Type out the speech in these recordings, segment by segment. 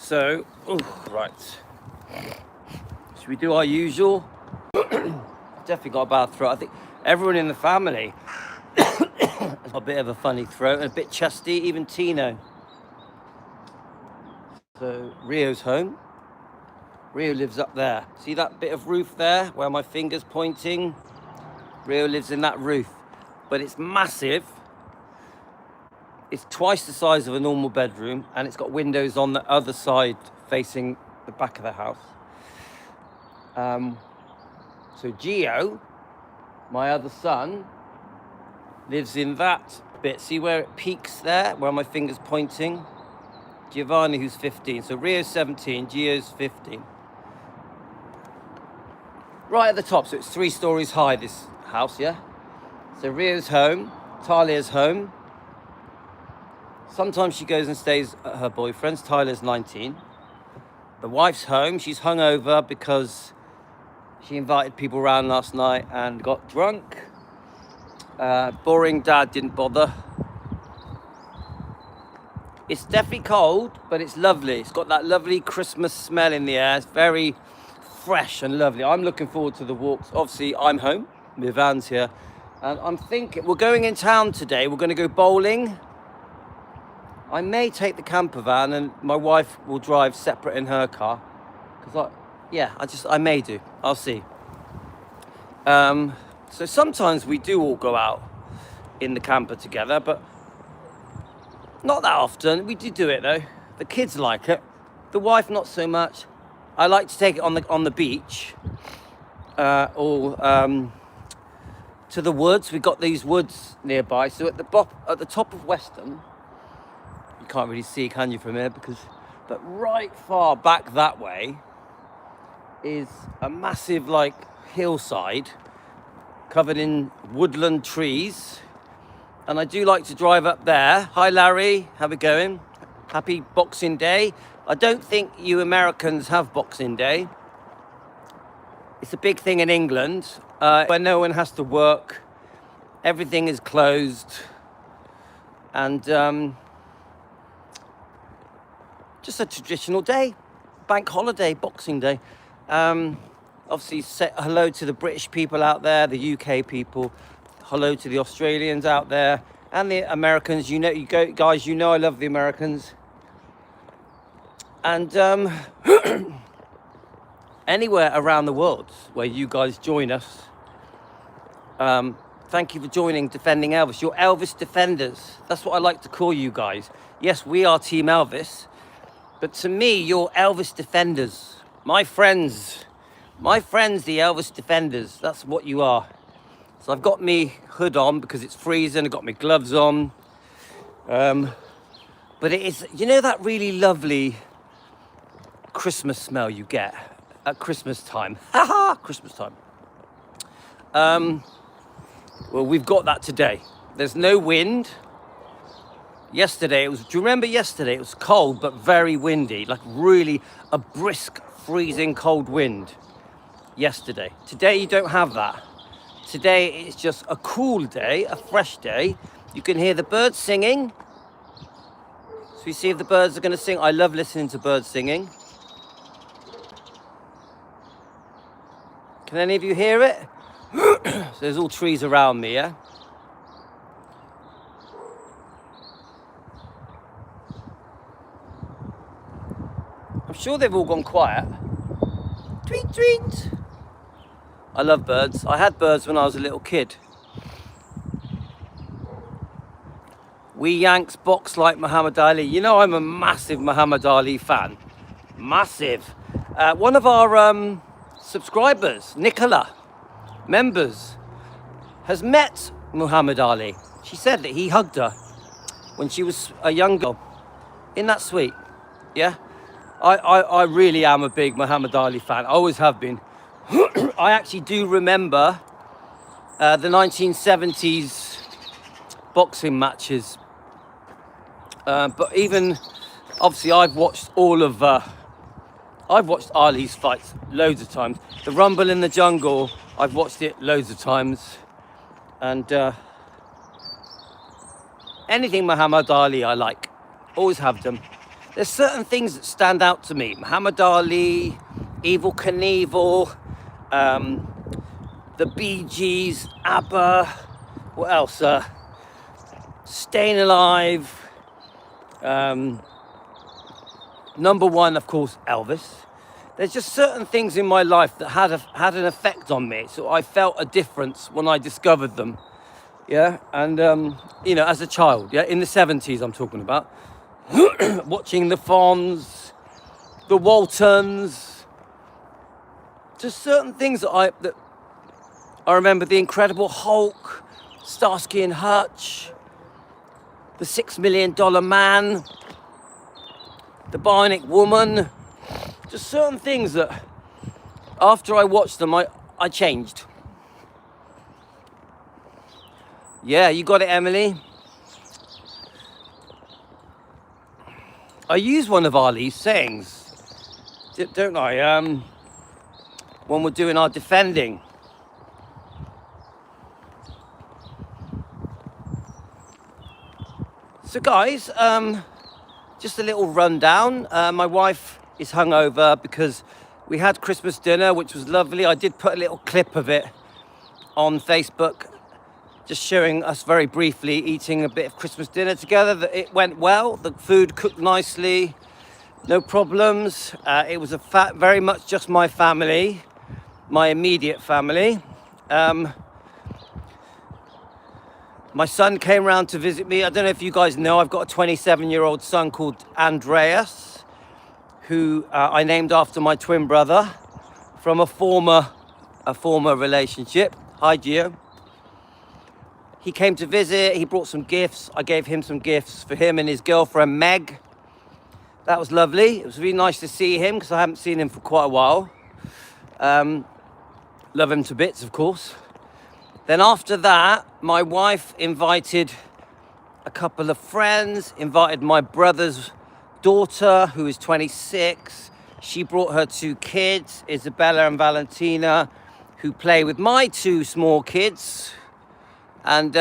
So, right. Should we do our usual? Definitely got a bad throat. I think everyone in the family has got a bit of a funny throat and a bit chesty, even Tino. So Rio's home. Rio lives up there. See that bit of roof there where my finger's pointing? Rio lives in that roof, but it's massive. It's twice the size of a normal bedroom, and it's got windows on the other side facing the back of the house. So Gio, my other son, lives in that bit. See where it peaks there, where my finger's pointing? Giovanni, who's 15. So Rio's 17, Gio's 15. Right at the top, so it's 3 stories high, this house, yeah? So Rio's home, Talia's home. Sometimes she goes and stays at her boyfriend's. Tyler's 19. The wife's home. She's hungover because she invited people around last night and got drunk. Boring dad didn't bother. It's definitely cold, but it's lovely. It's got that lovely Christmas smell in the air. It's very fresh and lovely. I'm looking forward to the walks. Obviously, I'm home. My van's here. And I'm thinking, we're going in town today. We're going to go bowling. I may take the camper van and my wife will drive separate in her car. Because I may do. I'll see. So sometimes we do all go out in the camper together, but not that often. We do it though. The kids like it. The wife not so much. I like to take it on the beach, or to the woods. We've got these woods nearby. So at the top of Weston, you can't really see, can you, from here? But right far back that way is a massive hillside covered in woodland trees. And I do like to drive up there. Hi Larry, how we going? Happy Boxing Day. I don't think you Americans have Boxing Day. It's a big thing in England, where no one has to work. Everything is closed. And just a traditional day, bank holiday, Boxing Day. Obviously, say hello to the British people out there, the UK people. Hello to the Australians out there and the Americans. You guys. You know I love the Americans. And anywhere around the world where you guys join us, thank you for joining Defending Elvis. You're Elvis defenders. That's what I like to call you guys. Yes, we are Team Elvis. But to me, you're Elvis defenders. My friends, the Elvis defenders. That's what you are. So I've got me hood on because it's freezing. I've got my gloves on. But it is, that really lovely Christmas smell you get at Christmas time. Christmas time. Well, we've got that today. There's no wind. Yesterday, do you remember yesterday? It was cold, but very windy, like really a brisk, freezing cold wind yesterday. Today, you don't have that. Today, it's just a cool day, a fresh day. You can hear the birds singing. So we see if the birds are going to sing. I love listening to birds singing. Can any of you hear it? So there's all trees around me, yeah? I'm sure they've all gone quiet. Tweet, tweet. I love birds. I had birds when I was a little kid. We Yanks box like Muhammad Ali. You know I'm a massive Muhammad Ali fan. Massive. One of our subscribers, Nicola, members, has met Muhammad Ali. She said that he hugged her when she was a young girl. Isn't that sweet? Yeah? I really am a big Muhammad Ali fan. I always have been. I actually do remember the 1970s boxing matches. But even, obviously, I've watched Ali's fights loads of times. The Rumble in the Jungle, I've watched it loads of times. And anything Muhammad Ali I like. Always have them. There's certain things that stand out to me. Muhammad Ali, Evel Knievel, the Bee Gees, ABBA, what else? Staying Alive. Number one, of course, Elvis. There's just certain things in my life that had an effect on me. So I felt a difference when I discovered them. Yeah, and you know, as a child, yeah, in the 70s I'm talking about, watching the Fonz, the Waltons, just certain things that I remember, the Incredible Hulk, Starsky and Hutch, the $6 Million Man, the Bionic Woman, just certain things that after I watched them, I changed. Yeah, you got it, Emily. I use one of Ali's sayings, don't I? When we're doing our defending. So guys, just a little rundown. My wife is hungover because we had Christmas dinner, which was lovely. I did put a little clip of it on Facebook, just showing us very briefly eating a bit of Christmas dinner together. That it went well. The food cooked nicely, no problems. It was very much just my family, my immediate family. My son came round to visit me. I don't know if you guys know, I've got a 27-year-old son called Andreas, who I named after my twin brother from a former relationship. Hi, Gio. He came to visit. He brought some gifts. I gave him some gifts for him and his girlfriend, Meg. That was lovely. It was really nice to see him because I haven't seen him for quite a while. Love him to bits, of course. Then after that, my wife invited a couple of friends, invited my brother's daughter, who is 26. She brought her two kids, Isabella and Valentina, who play with my two small kids. And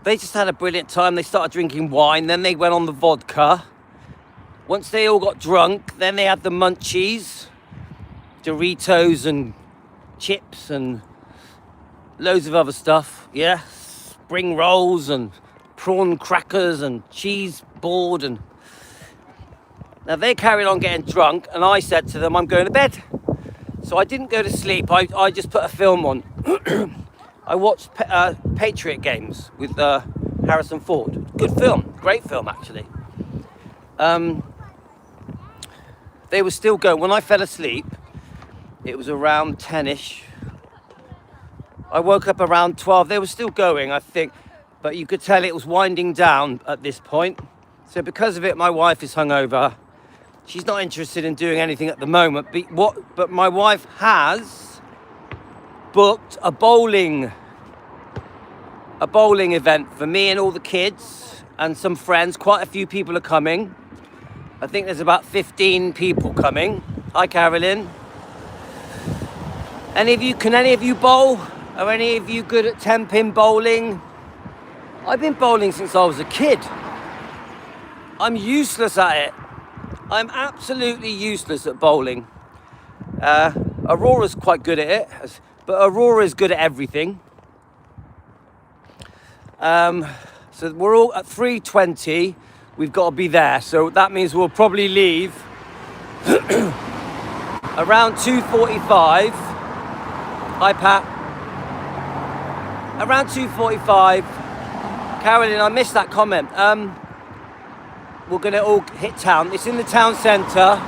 they just had a brilliant time. They started drinking wine, then they went on the vodka. Once they all got drunk, then they had the munchies, Doritos and chips and loads of other stuff. Yeah, spring rolls and prawn crackers and cheese board. And now they carried on getting drunk, and I said to them, I'm going to bed. So I didn't go to sleep. I just put a film on. I watched Patriot Games with Harrison Ford. Good film, great film actually. They were still going. When I fell asleep, it was around 10ish. I woke up around 12. They were still going, I think, but you could tell it was winding down at this point. So because of it, my wife is hungover. She's not interested in doing anything at the moment. But my wife has booked a bowling event for me and all the kids and some friends. Quite a few people are coming. I think there's about 15 people coming. Hi, Carolyn. Can any of you bowl? Are any of you good at 10-pin bowling? I've been bowling since I was a kid. I'm useless at it. I'm absolutely useless at bowling. Aurora's quite good at it, but Aurora is good at everything. So we're all at 3:20. We've got to be there, so that means we'll probably leave around 2:45. Hi, Pat. Around 2:45. Carolyn, I missed that comment. We're going to all hit town. It's in the town centre.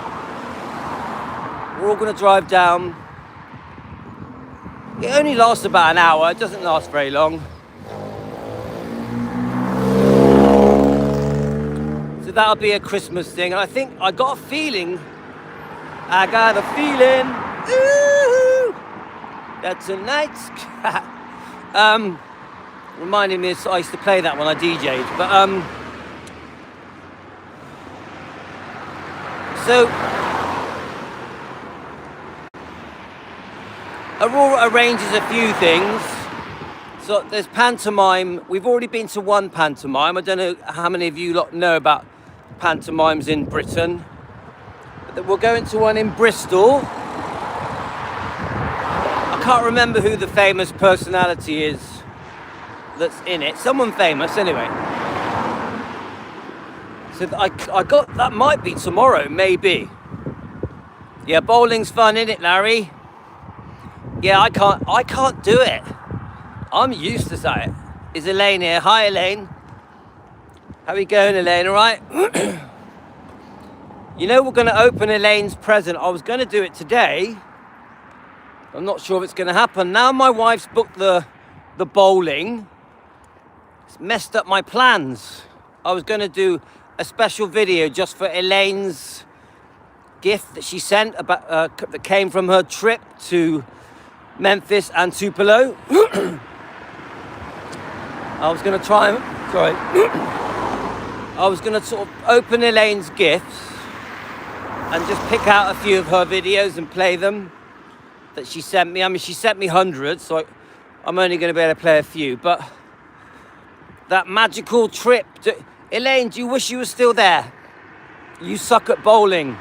We're all going to drive down. It only lasts about an hour. It doesn't last very long. That'll be a Christmas thing, and I think I got a feeling ooh, that tonight's reminding me I used to play that when I DJ'd, but so Aurora arranges a few things, So there's pantomime. We've already been to one pantomime. I don't know how many of you lot know about pantomimes in Britain. But we're going to one in Bristol. I can't remember who the famous personality is that's in it. Someone famous, anyway. So I got, that might be tomorrow, maybe. Yeah, bowling's fun, isn't it, Larry? Yeah, I can't do it. I'm useless at it. Is Elaine here? Hi, Elaine. How are you going, Elaine? All right? You know, we're going to open Elaine's present. I was going to do it today. I'm not sure if it's going to happen. Now my wife's booked the bowling. It's messed up my plans. I was going to do a special video just for Elaine's gift that she sent about that came from her trip to Memphis and Tupelo. I was going to try and, sorry. I was going to sort of open Elaine's gifts and just pick out a few of her videos and play them that she sent me. I mean, she sent me hundreds, so I'm only going to be able to play a few. But that magical trip to... Elaine, do you wish you were still there? You suck at bowling.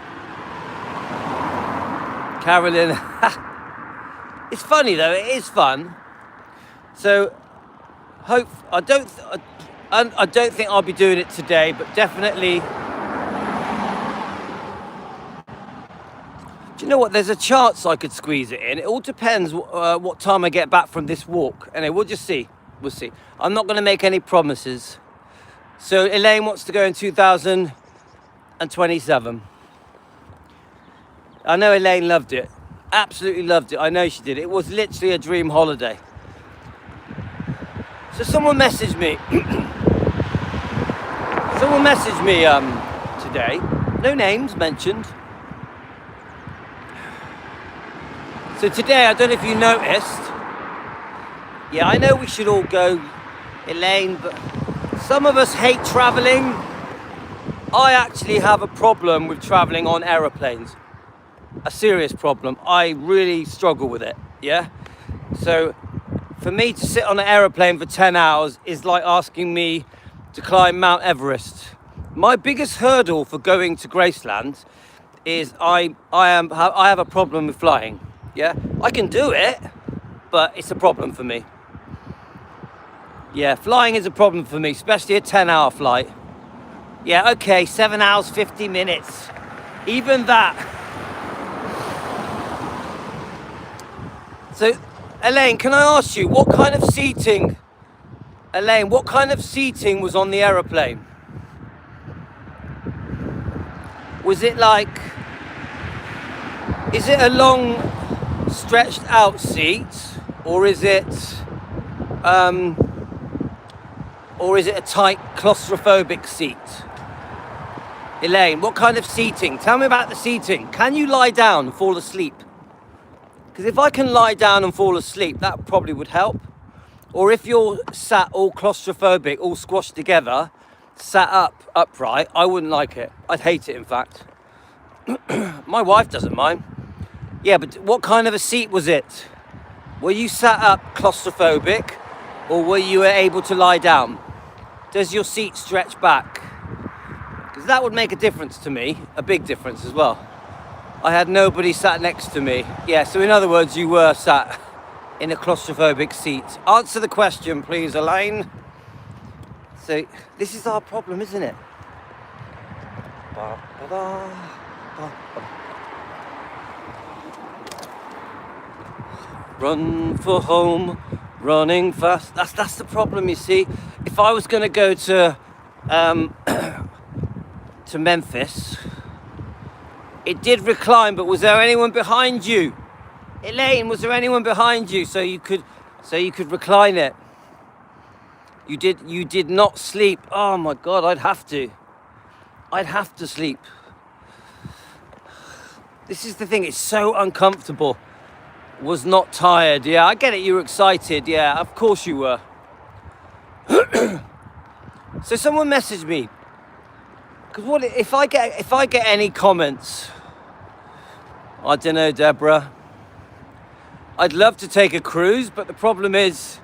Carolyn. It's funny though, it is fun. So, I don't think I'll be doing it today, but definitely... Do you know what? There's a chance I could squeeze it in. It all depends what time I get back from this walk. Anyway, we'll just see. We'll see. I'm not going to make any promises. So Elaine wants to go in 2027. I know Elaine loved it. Absolutely loved it. I know she did. It was literally a dream holiday. So someone messaged me. Today. No names mentioned. So today, I don't know if you noticed. Yeah, I know we should all go, Elaine, but some of us hate traveling. I actually have a problem with traveling on aeroplanes. A serious problem. I really struggle with it, yeah? So for me to sit on an aeroplane for 10 hours is like asking me to climb Mount Everest. My biggest hurdle for going to Graceland is I have a problem with flying, yeah? I can do it, but it's a problem for me. Yeah, flying is a problem for me, especially a 10-hour flight. Yeah, okay, 7 hours, 50 minutes. Even that. So, Elaine, can I ask you, what kind of seating was on the aeroplane? Was it like, is it a long, stretched out seat, or is it a tight, claustrophobic seat? Elaine, what kind of seating? Tell me about the seating. Can you lie down and fall asleep? Because if I can lie down and fall asleep, that probably would help. Or if you're sat all claustrophobic, all squashed together, sat upright, I wouldn't like it. I'd hate it, in fact. My wife doesn't mind. Yeah, but what kind of a seat was it? Were you sat up claustrophobic, or were you able to lie down? Does your seat stretch back? Because that would make a difference to me, a big difference as well. I had nobody sat next to me. Yeah, so in other words, you were sat in a claustrophobic seat. Answer the question, please, Elaine. So, this is our problem, isn't it? Run for home, running fast. That's the problem, you see. If I was going to go to Memphis, it did recline, but was there anyone behind you? Elaine, was there anyone behind you so you could recline it? You did not sleep. Oh my God, I'd have to sleep. This is the thing, it's so uncomfortable. Was not tired. Yeah, I get it, you were excited. Yeah, of course you were. So someone messaged me. Because what if I get any comments? I don't know, Deborah. I'd love to take a cruise, but the problem is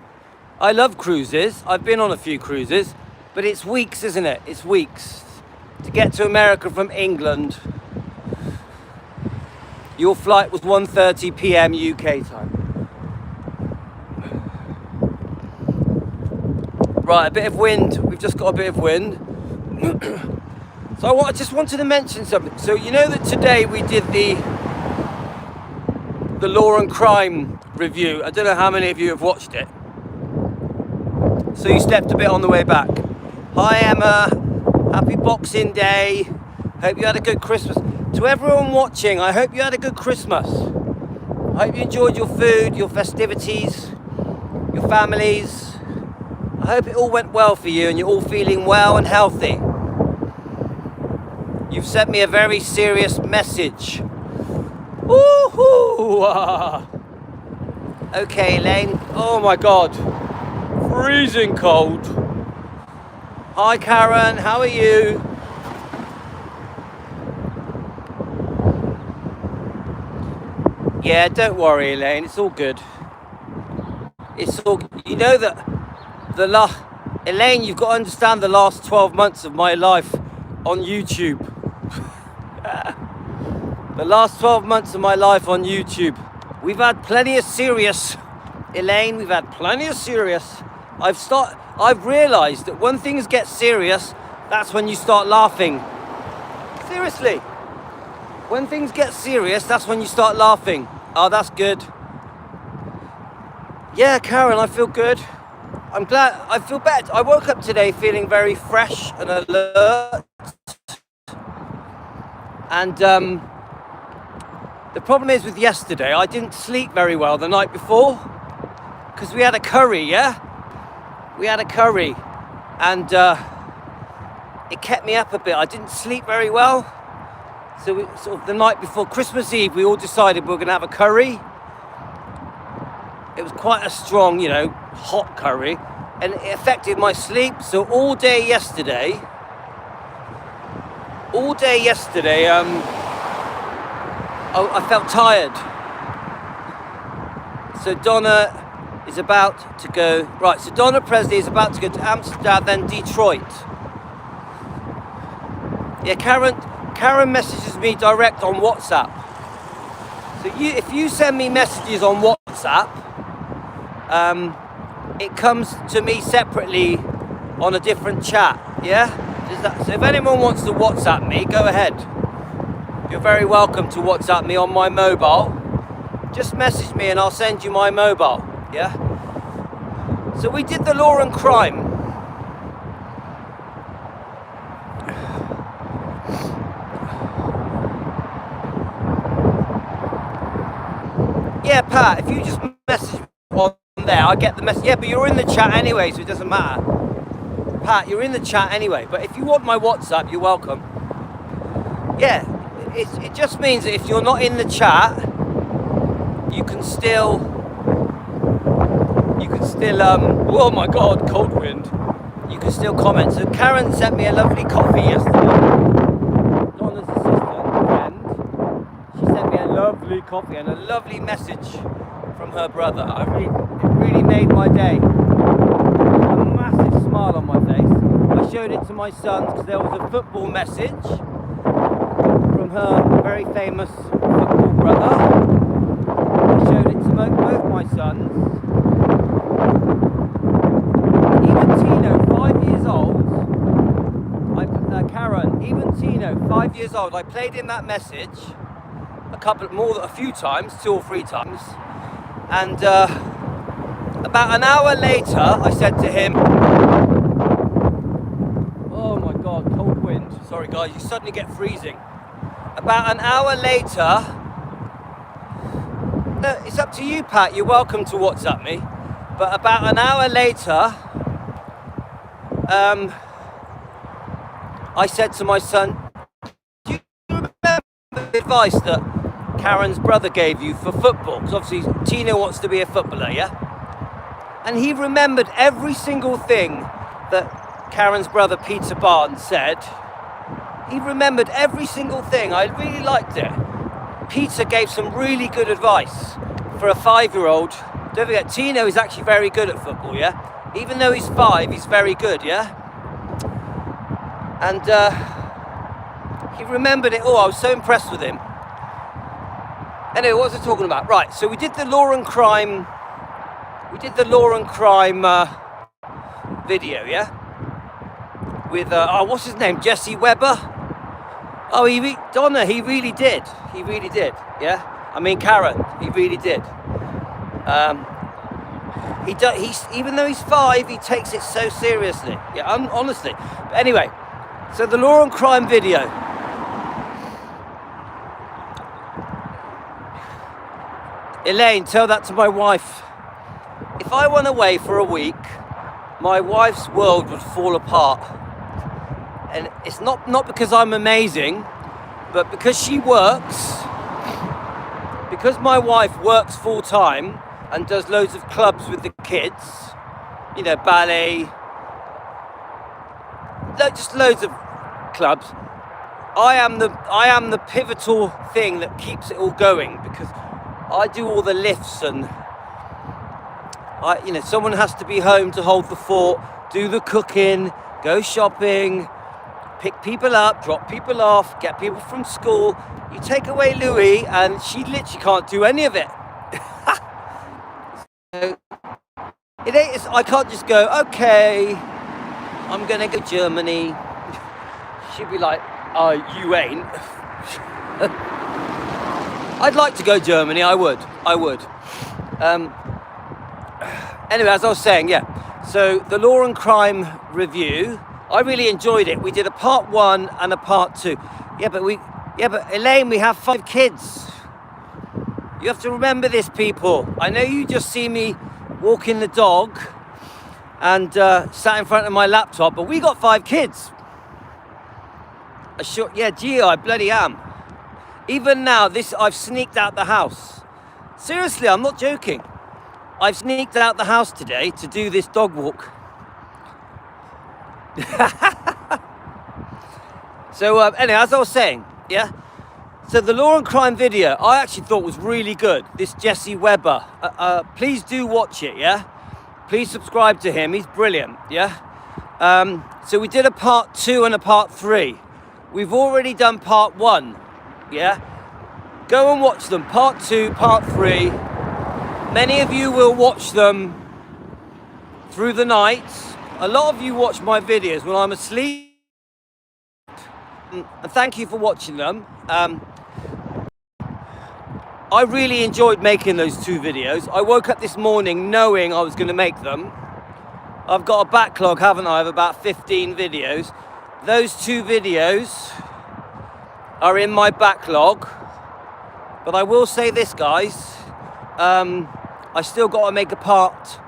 I love cruises. I've been on a few cruises, but it's weeks, isn't it? It's weeks. To get to America from England, your flight was 1:30 p.m. UK time. Right, a bit of wind. We've just got a bit of wind. So I just wanted to mention something. So you know that today we did the Law and Crime review. I don't know how many of you have watched it. So you slept a bit on the way back. Hi Emma, happy Boxing Day. Hope you had a good Christmas. To everyone watching, I hope you had a good Christmas. I hope you enjoyed your food, your festivities, your families. I hope it all went well for you and you're all feeling well and healthy. You've sent me a very serious message. Woohoo! Okay, Elaine. Oh my God. Freezing cold. Hi, Karen. How are you? Yeah, don't worry, Elaine. It's all good. It's all. You know that Elaine, you've got to understand the last 12 months of my life on YouTube. The last 12 months of my life on YouTube. We've had plenty of serious, Elaine. We've had plenty of serious. I've realised that when things get serious, that's when you start laughing. Seriously. When things get serious, that's when you start laughing. Oh, that's good. Yeah, Karen, I feel good. I'm glad. I feel better. I woke up today feeling very fresh and alert. And the problem is with yesterday, I didn't sleep very well the night before. Because we had a curry, yeah? We had a curry. And it kept me up a bit. I didn't sleep very well. So sort of the night before Christmas Eve, we all decided we were going to have a curry. It was quite a strong, hot curry, and it affected my sleep. So all day yesterday, I felt tired. So Donna is about to go, right, so Donna Presley is about to go to Amsterdam, then Detroit. Yeah, Karen messages me direct on WhatsApp. So if you send me messages on WhatsApp, it comes to me separately on a different chat, yeah? So if anyone wants to WhatsApp me, go ahead. You're very welcome to WhatsApp me on my mobile. Just message me and I'll send you my mobile, yeah? So we did the Law and Crime. Yeah, Pat, if you just message on there, I get the message. Yeah, but you're in the chat anyway, so it doesn't matter. Pat, you're in the chat anyway, but if you want my WhatsApp, you're welcome. Yeah, it just means that if you're not in the chat, you can still, oh my God, cold wind. You can still comment. So Karen sent me a lovely coffee yesterday. Donna's assistant, friend. She sent me a lovely coffee and a lovely message from her brother. It really made my day. A massive smile on my face. I showed it to my sons because there was a football message from her very famous football brother. I showed it to both my sons. Even Tino, 5 years old, Karen, even Tino, 5 years old, I played him that message a few times, 2 or 3 times. And about an hour later, I said to him, oh my God, cold wind. Sorry guys, you suddenly get freezing. About an hour later, no, it's up to you, Pat. You're welcome to WhatsApp me. But about an hour later, I said to my son, do you remember the advice that Karen's brother gave you for football? Because obviously Tina wants to be a footballer, yeah? And he remembered every single thing that Karen's brother Peter Barnes said. He remembered every single thing. I really liked it. Peter gave some really good advice for a 5-year-old Don't forget, Tino is actually very good at football, yeah? Even though he's 5, he's very good, yeah? And he remembered it all. I was so impressed with him. Anyway, what was I talking about? Right, so we did the law and crime video, yeah? With, what's his name? Jesse Weber? Oh, Donna, he really did. He really did, yeah? I mean, Karen, he really did. Even though he's 5, he takes it so seriously. Yeah, honestly. But anyway, so the law and crime video. Elaine, tell that to my wife. If I went away for a week, my wife's world would fall apart. And it's not because I'm amazing, but because she works, because my wife works full time and does loads of clubs with the kids, you know, ballet, just loads of clubs. I am the pivotal thing that keeps it all going, because I do all the lifts, and someone has to be home to hold the fort, do the cooking, go shopping, pick people up, drop people off, get people from school. You take away Louie and she literally can't do any of it. So, I can't just go, okay, I'm gonna go to Germany. She'd be like, oh, you ain't. I'd like to go Germany, I would. Anyway, as I was saying, yeah. So the law and crime review, I really enjoyed it. We did a part 1 and a part 2. Yeah, but Elaine, we have 5 kids. You have to remember this, people. I know you just see me walking the dog and sat in front of my laptop, but we got 5 kids. Gee, I bloody am. Even now, I've sneaked out the house. Seriously, I'm not joking. I've sneaked out the house today to do this dog walk. So anyway, as I was saying, yeah. So the law and crime video, I actually thought was really good. This Jesse Weber. Please do watch it, yeah. Please subscribe to him. He's brilliant, yeah. So we did a part 2 and a part 3. We've already done part 1, yeah. Go and watch them. Part 2, part 3. Many of you will watch them through the night. A lot of you watch my videos when I'm asleep. And thank you for watching them. I really enjoyed making those 2 videos. I woke up this morning knowing I was going to make them. I've got a backlog, haven't I, of about 15 videos. Those 2 videos are in my backlog. But I will say this, guys. I still got to make a part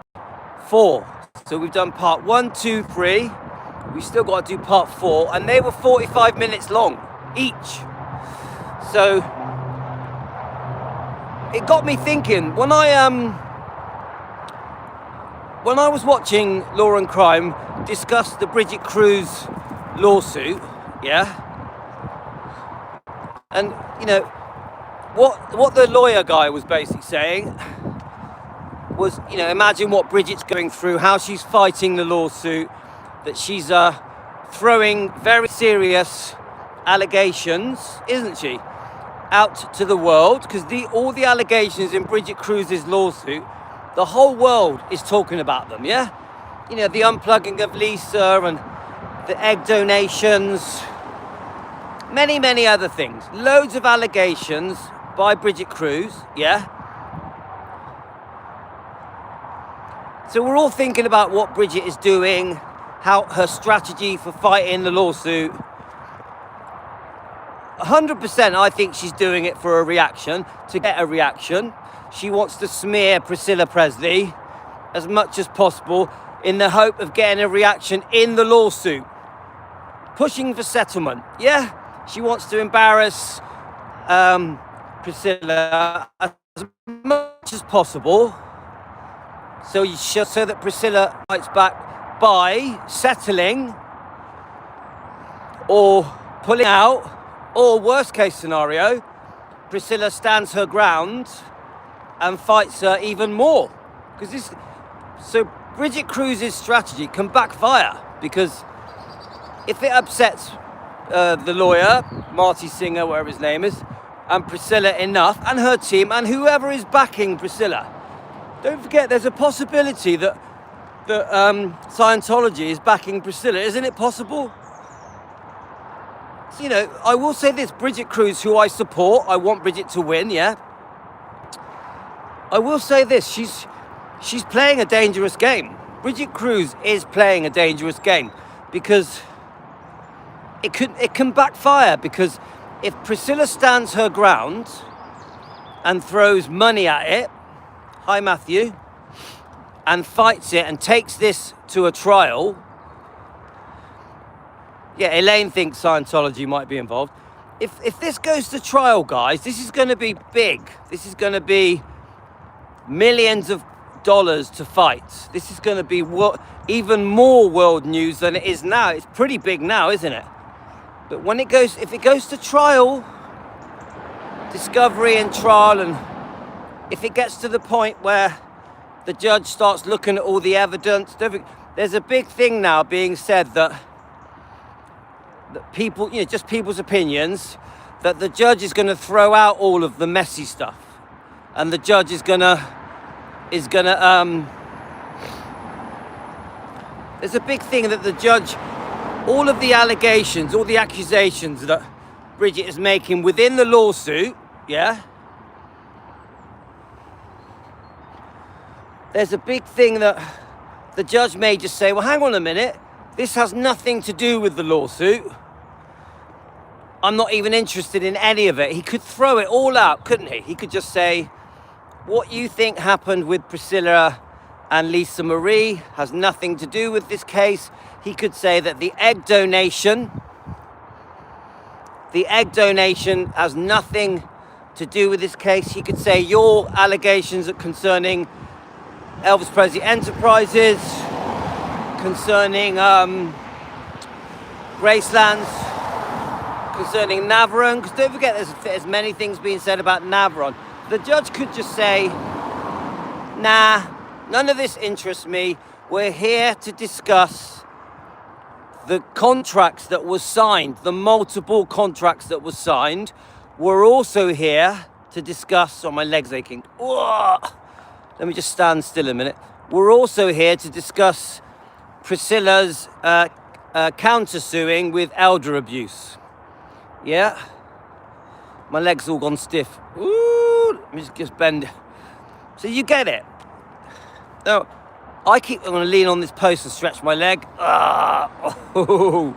4. So we've done part 1, 2, 3. We still got to do part 4, and they were 45 minutes long each. So it got me thinking. When I was watching Law and Crime discuss the Bridget Cruz lawsuit, yeah, and you know what the lawyer guy was basically saying was, you know, imagine what Bridget's going through, how she's fighting the lawsuit, that she's throwing very serious allegations, isn't she, out to the world, because all the allegations in Bridget Cruz's lawsuit, the whole world is talking about them, yeah? You know, the unplugging of Lisa and the egg donations, many, many other things. Loads of allegations by Bridget Cruz, yeah? So we're all thinking about what Bridget is doing, how her strategy for fighting the lawsuit. 100% I think she's doing it for a reaction, to get a reaction. She wants to smear Priscilla Presley as much as possible in the hope of getting a reaction in the lawsuit. Pushing for settlement, yeah? She wants to embarrass Priscilla as much as possible, so that Priscilla fights back by settling or pulling out, or worst case scenario, Priscilla stands her ground and fights her even more. So Bridget Cruz's strategy can backfire, because if it upsets the lawyer, Marty Singer, whatever his name is, and Priscilla enough, and her team, and whoever is backing Priscilla, don't forget there's a possibility that Scientology is backing Priscilla. Isn't it possible? So, I will say this, Bridget Cruz, who I support, I want Bridget to win, yeah? I will say this, she's playing a dangerous game. Bridget Cruz is playing a dangerous game, because it can backfire, because if Priscilla stands her ground and throws money at it, hi Matthew, and fights it and takes this to a trial, yeah, Elaine thinks Scientology might be involved. If this goes to trial, guys, this is going to be big. This is going to be millions of dollars to fight. This is going to be even more world news than it is now. It's pretty big now, isn't it? But if it goes to trial, discovery and trial, and if it gets to the point where the judge starts looking at all the evidence, there's a big thing now being said that people, just people's opinions, that the judge is going to throw out all of the messy stuff, and the judge is gonna there's a big thing that the judge, all of the allegations, all the accusations that Bridget is making within the lawsuit, yeah, there's a big thing that the judge may just say, well, hang on a minute, this has nothing to do with the lawsuit. I'm not even interested in any of it. He could throw it all out, couldn't he? He could just say, what you think happened with Priscilla and Lisa Marie has nothing to do with this case. He could say that the egg donation has nothing to do with this case. He could say your allegations are concerning Elvis Presley Enterprises, concerning Gracelands, concerning Navarone, because don't forget there's many things being said about Navarone. The judge could just say, nah, none of this interests me. We're here to discuss the contracts that were signed, the multiple contracts that were signed. We're also here to discuss, my leg's aching. Whoa. Let me just stand still a minute. We're also here to discuss Priscilla's countersuing with elder abuse. Yeah? My leg's all gone stiff. Ooh, let me just bend. So you get it. Now, I'm going to lean on this post and stretch my leg. Oh,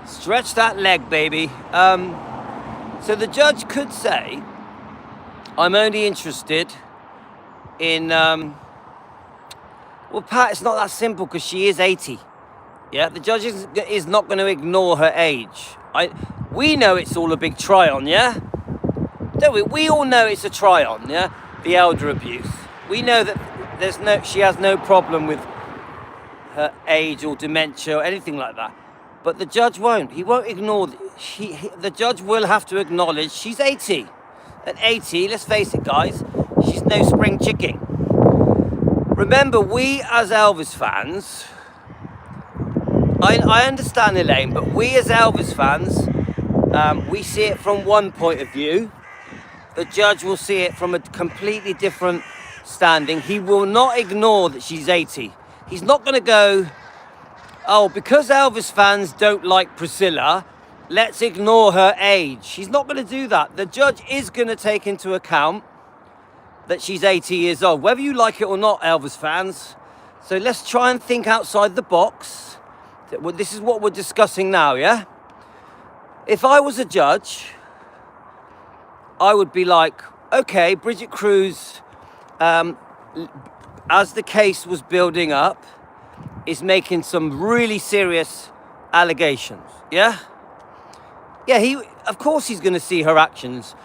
stretch that leg, baby. So the judge could say, I'm only interested in, well, Pat, it's not that simple, because she is 80. Yeah, the judge is not going to ignore her age. We know it's all a big try-on, yeah? Don't we? We all know it's a try-on, yeah? The elder abuse. We know that she has no problem with her age or dementia or anything like that. But the judge won't. He won't ignore. The judge will have to acknowledge she's 80. At 80, let's face it, guys, she's no spring chicken. Remember, we as Elvis fans, I understand, Elaine, but we as Elvis fans, we see it from one point of view. The judge will see it from a completely different standing. He will not ignore that she's 80. He's not going to go, oh, because Elvis fans don't like Priscilla, let's ignore her age. He's not going to do that. The judge is going to take into account that she's 80 years old, whether you like it or not, Elvis fans. So let's try and think outside the box. This is what we're discussing now, yeah? If I was a judge, I would be like, okay, Bridget Cruz, as the case was building up, is making some really serious allegations, yeah? Yeah, of course he's going to see her actions,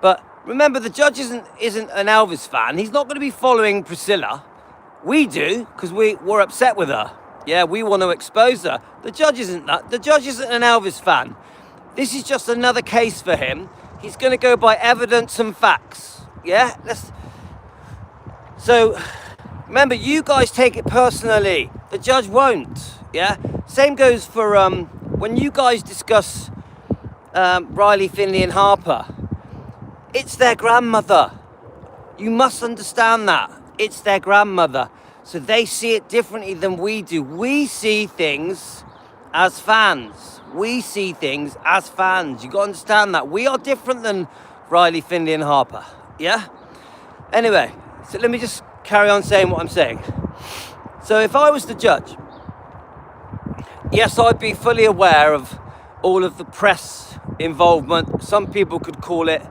but remember, the judge isn't an Elvis fan. He's not going to be following Priscilla. We do, because we're upset with her. Yeah, we want to expose her. The judge isn't that. The judge isn't an Elvis fan. This is just another case for him. He's going to go by evidence and facts. Yeah? Remember, you guys take it personally. The judge won't, yeah? Same goes for when you guys discuss Riley, Finley and Harper. It's their grandmother. You must understand that. It's their grandmother. So they see it differently than we do. We see things as fans. We see things as fans. You got to understand that. We are different than Riley, Finley and Harper, yeah? Anyway, so let me just carry on saying what I'm saying. So if I was the judge, yes, I'd be fully aware of all of the press involvement. Some people could call it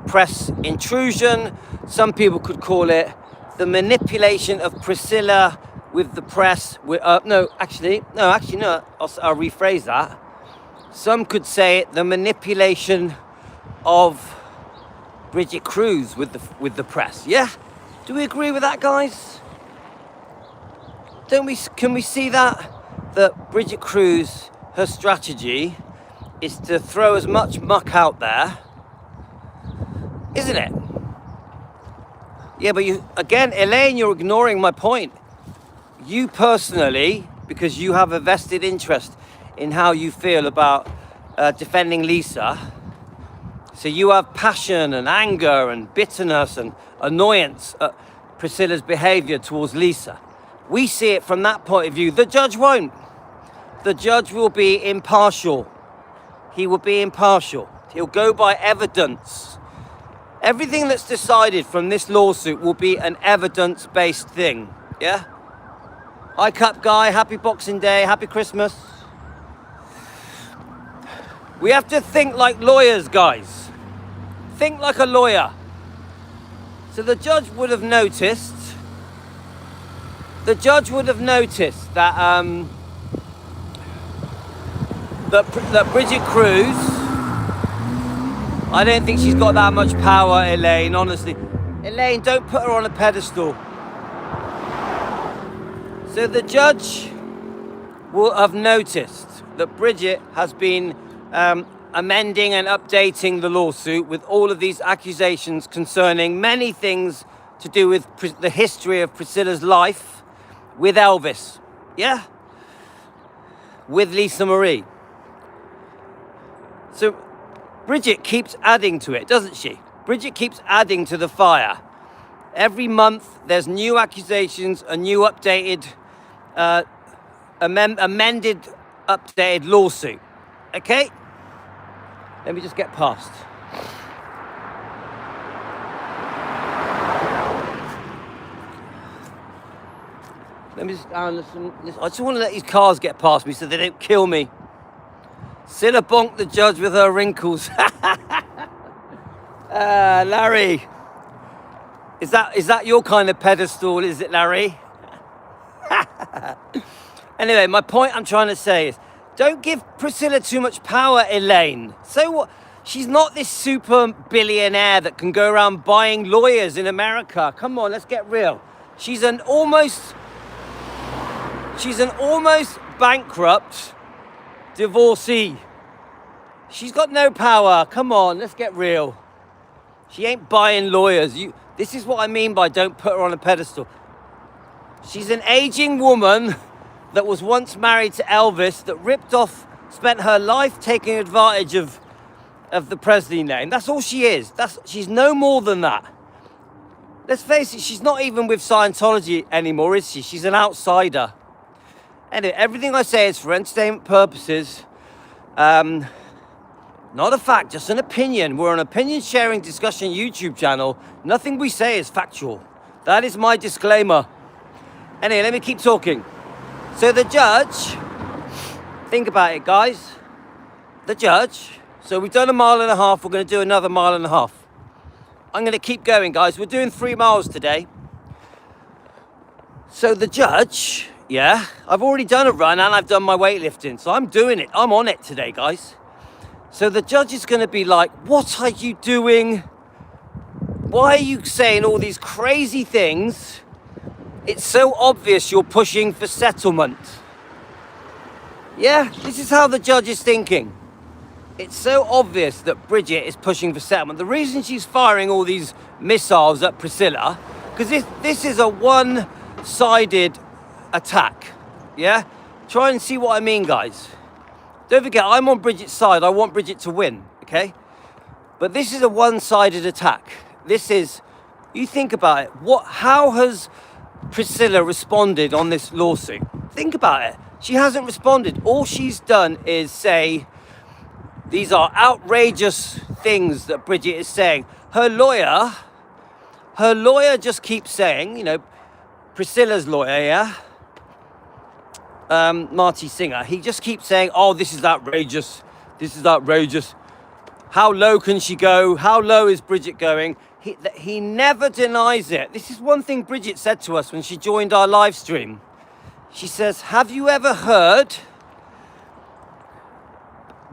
press intrusion. Some people could call it the manipulation of Priscilla with the press. No, actually, no. I'll rephrase that. Some could say it the manipulation of Bridget Cruz with the press. Yeah, do we agree with that, guys? Don't we? Can we see that Bridget Cruz, her strategy is to throw as much muck out there, isn't it? Yeah, but again, Elaine, you're ignoring my point. You personally, because you have a vested interest in how you feel about defending Lisa, so you have passion and anger and bitterness and annoyance at Priscilla's behavior towards Lisa. We see it from that point of view. The judge won't. The judge will be impartial. He will be impartial. He'll go by evidence. Everything that's decided from this lawsuit will be an evidence-based thing, yeah? Hi, Cup Guy, happy Boxing Day, happy Christmas. We have to think like lawyers, guys. Think like a lawyer. So the judge would have noticed that that Bridget Cruz, I don't think she's got that much power, Elaine, honestly. Elaine, don't put her on a pedestal. So the judge will have noticed that Bridget has been amending and updating the lawsuit with all of these accusations concerning many things to do with the history of Priscilla's life with Elvis, yeah? With Lisa Marie. So Bridget keeps adding to it, doesn't she? Bridget keeps adding to the fire. Every month there's new accusations, a new updated, amended, updated lawsuit. Okay? Let me just get past. Let me just, I just want to let these cars get past me so they don't kill me. Silla bonked the judge with her wrinkles. Larry. Is that your kind of pedestal, is it, Larry? Anyway, my point I'm trying to say is, don't give Priscilla too much power, Elaine. So what? She's not this super billionaire that can go around buying lawyers in America. Come on, let's get real. She's an almost bankrupt divorcee. She's got no power. Come on, let's get real. She ain't buying lawyers. This is what I mean by don't put her on a pedestal. She's an aging woman that was once married to Elvis, that spent her life taking advantage of the Presley name. That's all she is. She's no more than that. Let's face it, she's not even with Scientology anymore, is she? She's an outsider. Anyway, everything I say is for entertainment purposes. Not a fact, just an opinion. We're an opinion sharing discussion YouTube channel. Nothing we say is factual. That is my disclaimer. Anyway, let me keep talking. So the judge, think about it, guys. The judge, so we've done 1.5 miles, we're going to do another 1.5 miles. I'm going to keep going, guys. We're doing 3 miles today. So the judge, yeah, I've already done a run and I've done my weightlifting, so I'm doing it. I'm on it today, guys. So the judge is going to be like, what are you doing? Why are you saying all these crazy things? It's so obvious you're pushing for settlement. Yeah, this is how the judge is thinking. It's so obvious that Bridget is pushing for settlement. The reason she's firing all these missiles at Priscilla, because this is a one one-sided attack. Yeah? Try and see what I mean, guys. Don't forget, I'm on Bridget's side. I want Bridget to win, okay? But this is a one-sided attack. This is, you think about it. How has Priscilla responded on this lawsuit? Think about it. She hasn't responded. All she's done is say, these are outrageous things that Bridget is saying. Her lawyer just keeps saying, you know, Priscilla's lawyer, yeah? Marty Singer, he just keeps saying, oh, this is outrageous. This is outrageous. How low can she go? How low is Bridget going? He never denies it. This is one thing Bridget said to us when she joined our live stream. She says, have you ever heard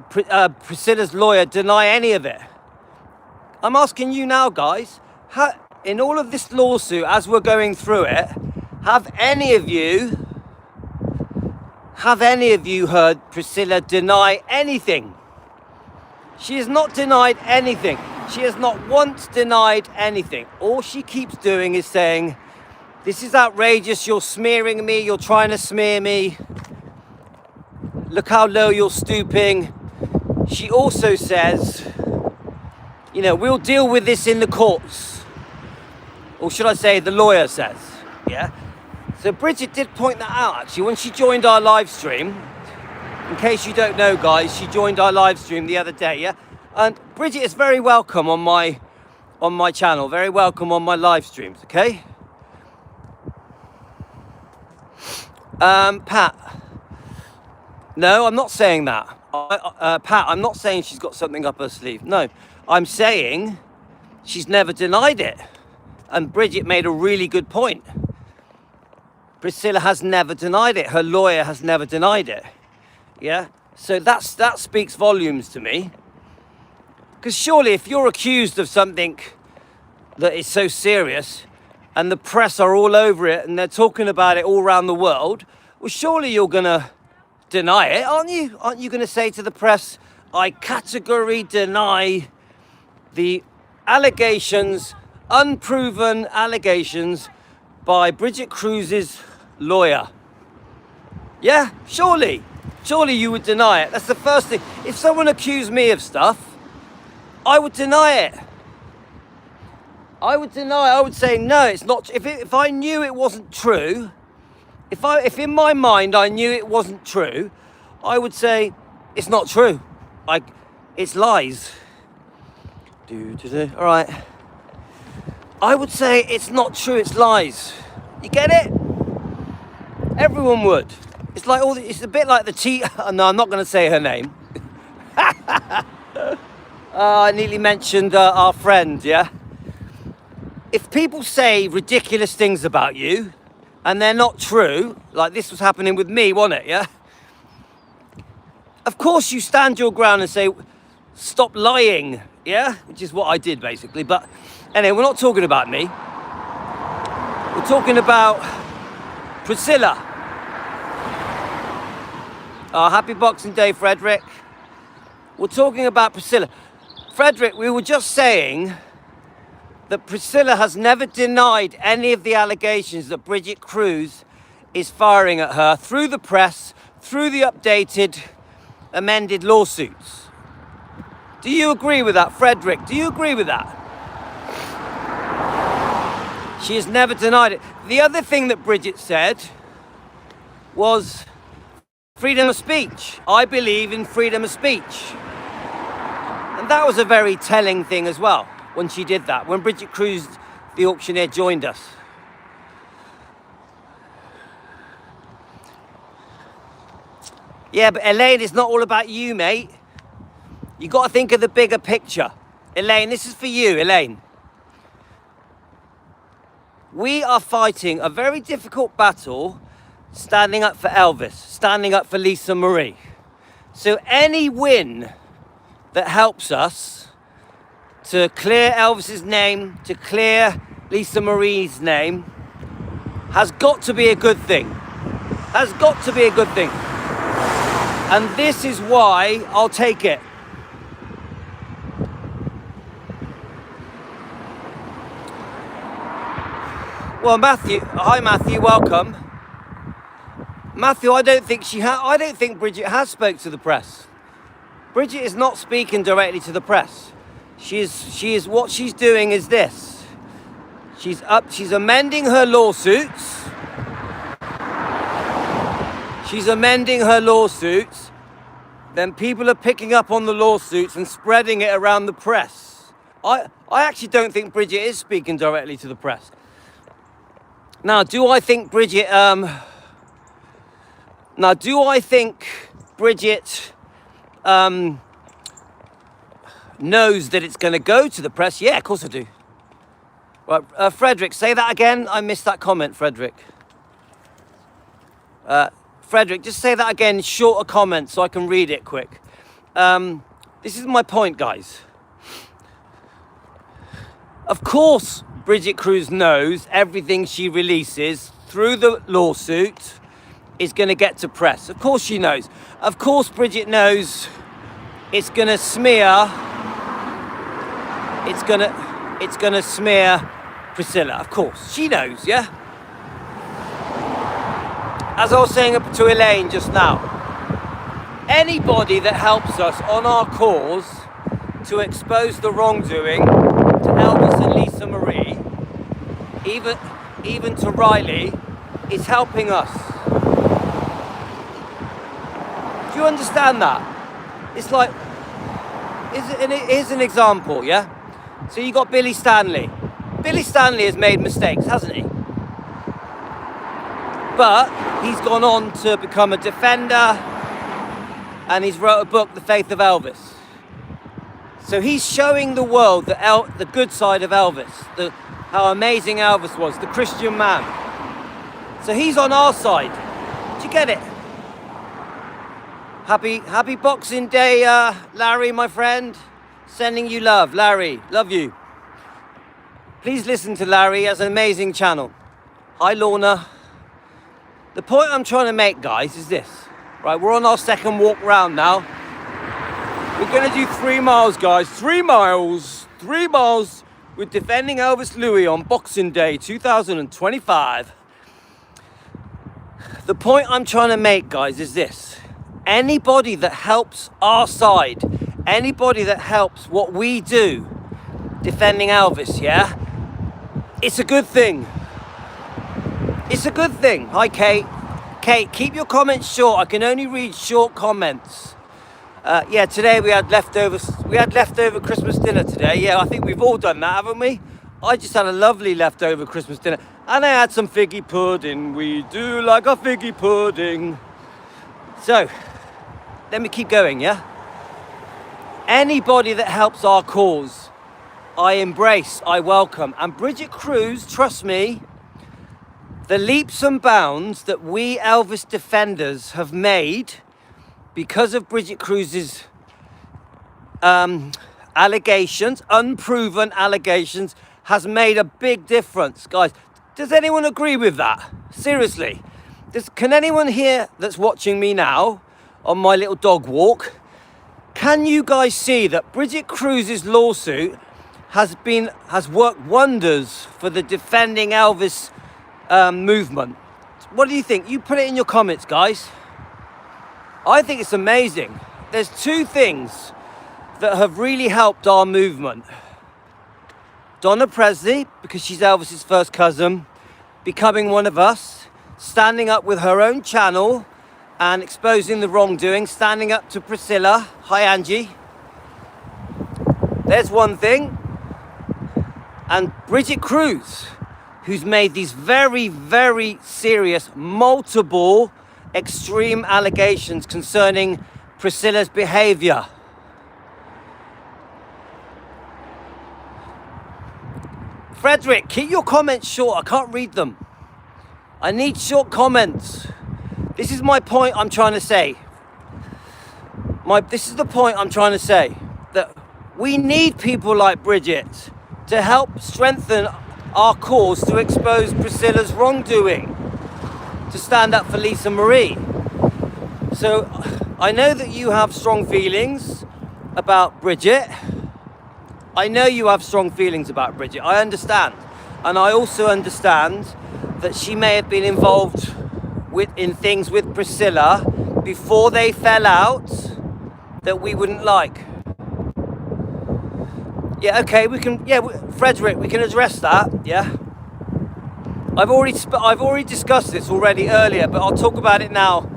Priscilla's lawyer deny any of it? I'm asking you now, guys, in all of this lawsuit, as we're going through it, have any of you heard Priscilla deny anything? She has not denied anything. She has not once denied anything. All she keeps doing is saying, this is outrageous, you're smearing me, you're trying to smear me. Look how low you're stooping. She also says, you know, we'll deal with this in the courts. Or should I say, the lawyer says, yeah? So Bridget did point that out, actually, when she joined our live stream. In case you don't know, guys, she joined our live stream the other day, yeah? And Bridget is very welcome on my channel, very welcome on my live streams, okay? Pat. No, I'm not saying that. Pat, I'm not saying she's got something up her sleeve. No, I'm saying she's never denied it. And Bridget made a really good point. Priscilla has never denied it. Her lawyer has never denied it. Yeah? So that speaks volumes to me. Because surely if you're accused of something that is so serious and the press are all over it and they're talking about it all around the world, well, surely you're going to deny it, aren't you? Aren't you going to say to the press, I categorically deny the allegations, unproven allegations by Bridget Cruz's lawyer? Yeah, surely you would deny it. That's the first thing. If someone accused me of stuff, I would deny it. I would say, no, it's not. If I knew it wasn't true, if in my mind I knew it wasn't true, I would say, it's not true. It's lies. All right. I would say it's not true, it's lies. You get it? Everyone would. It's like it's a bit like the no, I'm not going to say her name. I nearly mentioned our friend, yeah? If people say ridiculous things about you and they're not true, like this was happening with me, wasn't it, yeah? Of course you stand your ground and say, stop lying, yeah? Which is what I did, basically. But anyway, we're not talking about me. We're talking about Priscilla. Happy Boxing Day, Frederick. We're talking about Priscilla. Frederick, we were just saying that Priscilla has never denied any of the allegations that Bridget Cruz is firing at her through the press, through the updated, amended lawsuits. Do you agree with that, Frederick? Do you agree with that? She has never denied it. The other thing that Bridget said was freedom of speech. I believe in freedom of speech. And that was a very telling thing as well when she did that, when Bridget Cruz, the auctioneer, joined us. Yeah, but Elaine, it's not all about you, mate. You got to think of the bigger picture. Elaine, this is for you, Elaine. We are fighting a very difficult battle, standing up for Elvis, standing up for Lisa Marie. So any win that helps us to clear Elvis's name, to clear Lisa Marie's name, has got to be a good thing. Has got to be a good thing. And this is why I'll take it. Well, Matthew, hi Matthew, welcome. Matthew, I don't think Bridget has spoke to the press. Bridget is not speaking directly to the press. She is what she's doing is this. She's amending her lawsuits. She's amending her lawsuits. Then people are picking up on the lawsuits and spreading it around the press. I actually don't think Bridget is speaking directly to the press. Now, do I think Bridget knows that it's going to go to the press? Yeah, of course I do. Right, Frederick, say that again. I missed that comment, Frederick. Frederick, just say that again, shorter comment so I can read it quick. This is my point, guys. Of course, Bridget Cruz knows everything she releases through the lawsuit is going to get to press. Of course she knows. Of course Bridget knows it's going to smear. It's going to smear Priscilla. Of course she knows, yeah. As I was saying to Elaine just now, anybody that helps us on our cause to expose the wrongdoing to Elvis and Lisa Marie, even to Riley, is helping us. Do you understand that? It's like, here's an example, yeah? So you got Billy Stanley. Billy Stanley has made mistakes, hasn't he? But he's gone on to become a defender, and he's wrote a book, The Faith of Elvis. So he's showing the world the good side of Elvis, how amazing Elvis was, the Christian man. So he's on our side. Do you get it? Happy Boxing Day, Larry, my friend. Sending you love, Larry. Love you. Please listen to Larry. He has an amazing channel. Hi, Lorna. The point I'm trying to make, guys, is this. Right, we're on our second walk round now. We're going to do 3 miles, guys. 3 miles. 3 miles with Defending Elvis Louis on Boxing Day 2025. The point I'm trying to make, guys, is this. Anybody that helps our side, anybody that helps what we do, defending Elvis, yeah? It's a good thing. It's a good thing. Hi, Kate. Kate, keep your comments short. I can only read short comments. Yeah, today we had leftovers. We had leftover Christmas dinner today. Yeah, I think we've all done that, haven't we? I just had a lovely leftover Christmas dinner. And I had some figgy pudding. We do like a figgy pudding. So, let me keep going, yeah? Anybody that helps our cause, I embrace, I welcome. And Bridget Cruz, trust me, the leaps and bounds that we Elvis defenders have made because of Bridget Cruz's allegations, unproven allegations, has made a big difference. Guys, does anyone agree with that? Seriously. Can anyone here that's watching me now on my little dog walk, can you guys see that Bridget Cruz's lawsuit has worked wonders for the Defending Elvis movement? What do you think? You put it in your comments, guys. I think it's amazing. There's 2 things that have really helped our movement. Donna Presley, because she's Elvis's first cousin, becoming one of us, standing up with her own channel and exposing the wrongdoing, standing up to Priscilla. Hi, Angie. There's one thing. And Bridget Cruz, who's made these very, very serious, multiple, extreme allegations concerning Priscilla's behavior. Frederick, keep your comments short. I can't read them. I need short comments. This is my point I'm trying to say. This is the point I'm trying to say. That we need people like Bridget to help strengthen our cause to expose Priscilla's wrongdoing, to stand up for Lisa Marie. So I know that you have strong feelings about Bridget. I know you have strong feelings about Bridget. I understand. And I also understand that she may have been involved in things with Priscilla before they fell out that we wouldn't like. Yeah, okay, we can, yeah, Frederick, we can address that, yeah? I've already discussed this already earlier, but I'll talk about it now.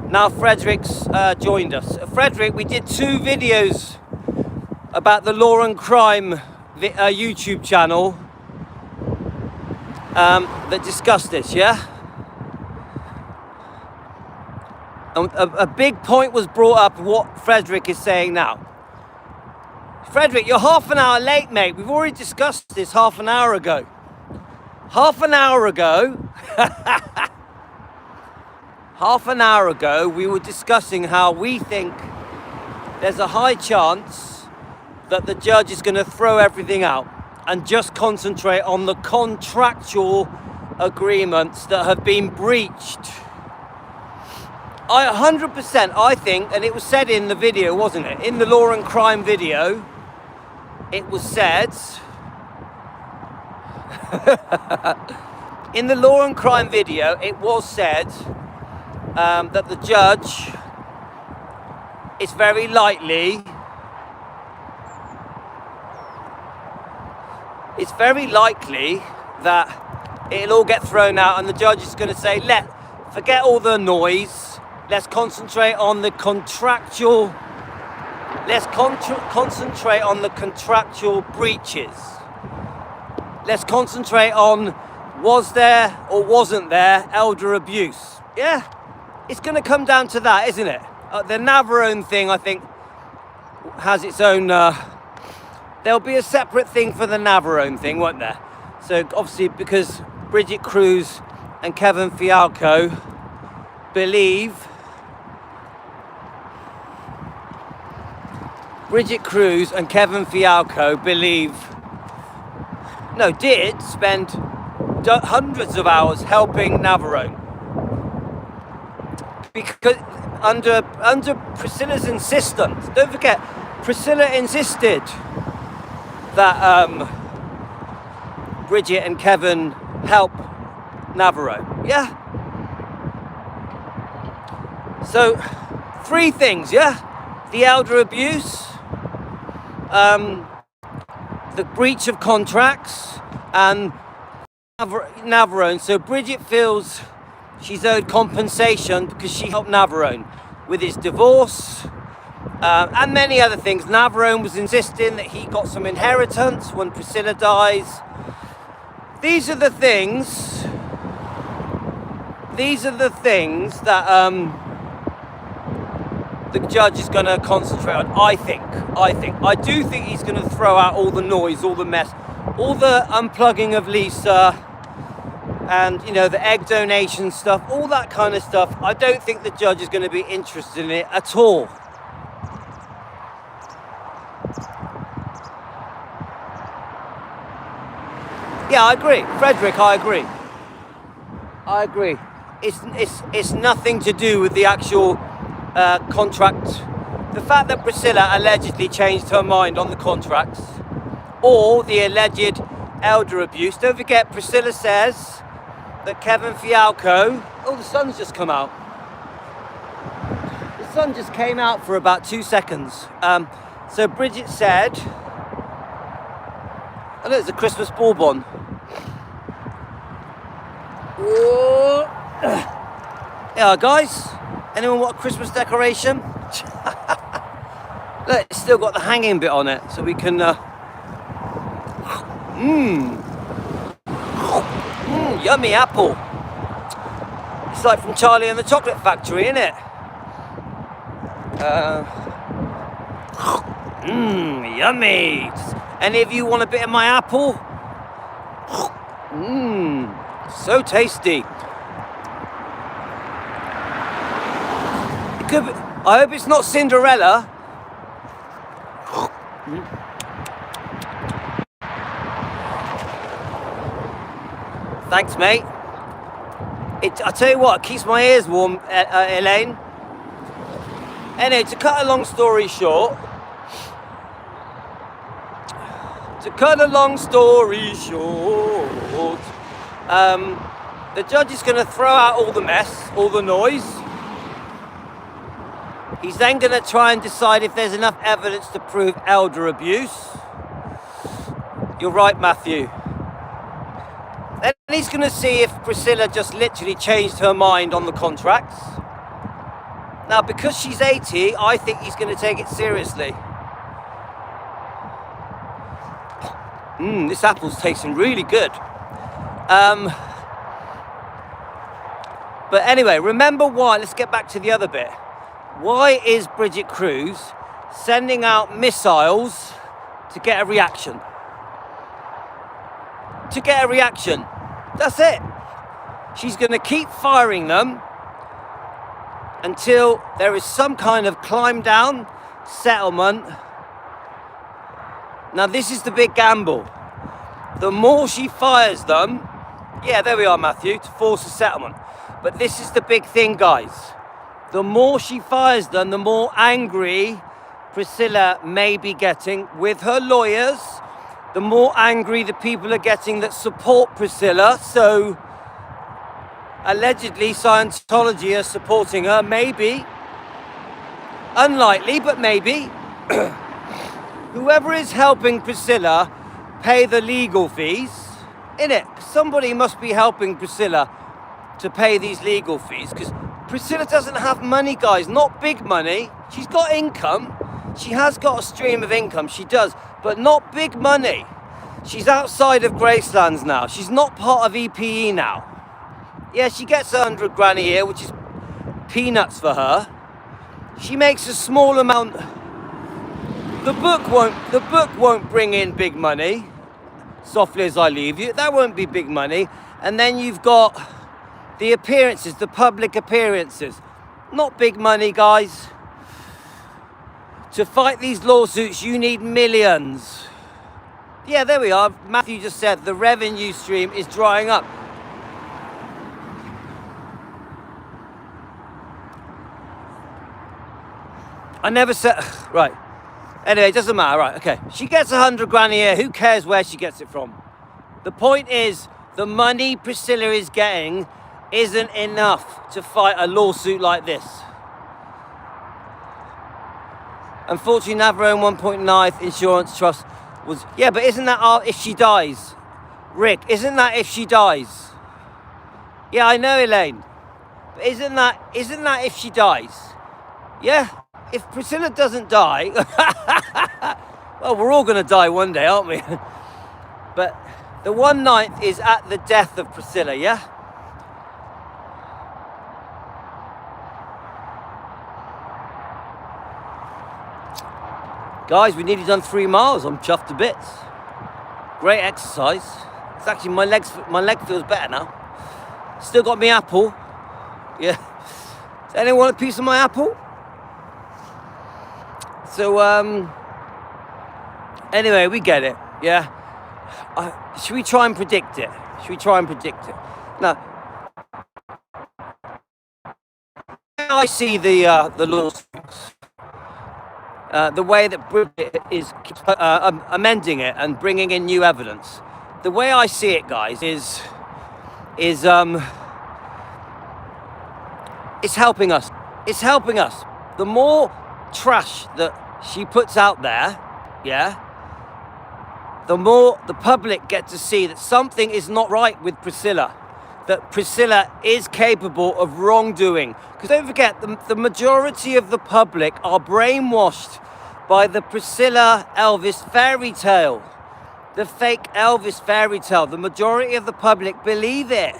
Now Frederick's joined us. Frederick, we did 2 videos about the Law and Crime YouTube channel that discussed this, yeah? And a big point was brought up what Frederick is saying now. Frederick, you're half an hour late, mate. We've already discussed this half an hour ago. Half an hour ago, we were discussing how we think there's a high chance that the judge is going to throw everything out and just concentrate on the contractual agreements that have been breached. 100%, I think, and it was said in the video, wasn't it? In the Law and Crime video, it was said... in the Law and Crime video, it was said that the judge is very likely... It's very likely that it'll all get thrown out and the judge is going to say, forget all the noise, let's concentrate on the contractual... Let's concentrate on the contractual breaches. Let's concentrate on, was there or wasn't there elder abuse? Yeah, it's going to come down to that, isn't it? The Navarone thing, I think, has its own... there'll be a separate thing for the Navarone thing, won't there? So obviously, because Bridget Cruz and Kevin Fialco believe... Bridget Cruz and Kevin Fialco did spend hundreds of hours helping Navarone. Because under Priscilla's insistence, don't forget, Priscilla insisted that Bridget and Kevin help Navarone, yeah? So, 3 things, yeah? The elder abuse, the breach of contracts, and Navarone. So Bridget feels she's owed compensation because she helped Navarone with his divorce and many other things. Navarone was insisting that he got some inheritance when Priscilla dies. These are the things that the judge is going to concentrate on, I think. I do think he's going to throw out all the noise, all the mess, all the unplugging of Lisa and, you know, the egg donation stuff, all that kind of stuff. I don't think the judge is going to be interested in it at all. Yeah, I agree. Frederick, I agree. It's nothing to do with the actual contract. The fact that Priscilla allegedly changed her mind on the contracts or the alleged elder abuse. Don't forget, Priscilla says that Kevin Fialco... Oh, the sun's just come out. The sun just came out for about 2 seconds. So Bridget said... Oh, look, there's a Christmas bourbon. Yeah, guys. Anyone want a Christmas decoration? Look, it's still got the hanging bit on it, so we can... yummy apple. It's like from Charlie and the Chocolate Factory, isn't it? Yummy. Any of you want a bit of my apple? So tasty. It could be, I hope it's not Cinderella. Thanks, mate. I tell you what, it keeps my ears warm, Elaine. Anyway, to cut a long story short, To cut a long story short, the judge is going to throw out all the mess, all the noise. He's then going to try and decide if there's enough evidence to prove elder abuse. You're right, Matthew. Then he's going to see if Priscilla just literally changed her mind on the contracts. Now, because she's 80, I think he's going to take it seriously. This apple's tasting really good. But anyway, remember why, let's get back to the other bit. Why is Bridget Cruz sending out missiles to get a reaction? To get a reaction. That's it. She's going to keep firing them until there is some kind of climb down settlement. Now this is the big gamble. The more she fires them, yeah, there we are, Matthew, to force a settlement. But this is the big thing, guys. The more she fires them, the more angry Priscilla may be getting with her lawyers. The more angry the people are getting that support Priscilla. So allegedly Scientology are supporting her, maybe. Unlikely, but maybe. Whoever is helping Priscilla pay the legal fees, innit? Somebody must be helping Priscilla to pay these legal fees, because Priscilla doesn't have money, guys, not big money. She's got income. She has got a stream of income, she does, but not big money. She's outside of Gracelands now. She's not part of EPE now. Yeah, she gets 100 grand a year, which is peanuts for her. She makes a small amount. The book won't bring in big money. Softly as I leave you, that won't be big money. And then you've got the appearances, the public appearances. Not big money, guys. To fight these lawsuits, you need millions. Yeah, there we are. Matthew just said the revenue stream is drying up. I never said, right. Anyway, it doesn't matter, right, okay. She gets 100 grand a year, who cares where she gets it from? The point is, the money Priscilla is getting isn't enough to fight a lawsuit like this. Unfortunately, Navarone 1.9 insurance trust was, yeah, but isn't that if she dies? Rick, isn't that if she dies? Yeah, I know, Elaine. But isn't that if she dies? Yeah? If Priscilla doesn't die, well, we're all going to die one day, aren't we? But the 1/9 is at the death of Priscilla, yeah? Guys, we nearly done 3 miles. I'm chuffed to bits. Great exercise. It's actually, my leg feels better now. Still got me apple. Yeah. Does anyone want a piece of my apple? So, anyway, we get it, yeah? Should we try and predict it? Now, I see the lawsuits, the way that Bridget is amending it and bringing in new evidence. The way I see it, guys, is it's helping us. It's helping us. The more trash that she puts out there, yeah, the more the public get to see that something is not right with Priscilla, that Priscilla is capable of wrongdoing. Because don't forget, the majority of the public are brainwashed by the Priscilla Elvis fairy tale, the fake Elvis fairy tale. The majority of the public believe it.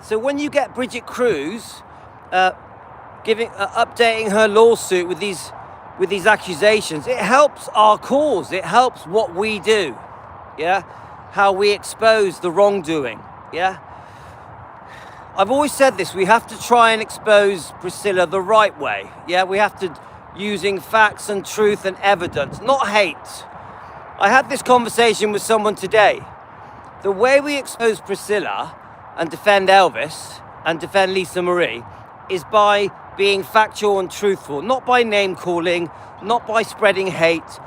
So when you get Bridget Cruz updating her lawsuit with these accusations, it helps our cause. It helps what we do, yeah? How we expose the wrongdoing, yeah? I've always said this, we have to try and expose Priscilla the right way, yeah? We have to, using facts and truth and evidence, not hate. I had this conversation with someone today. The way we expose Priscilla and defend Elvis and defend Lisa Marie is by being factual and truthful, not by name calling, not by spreading hate.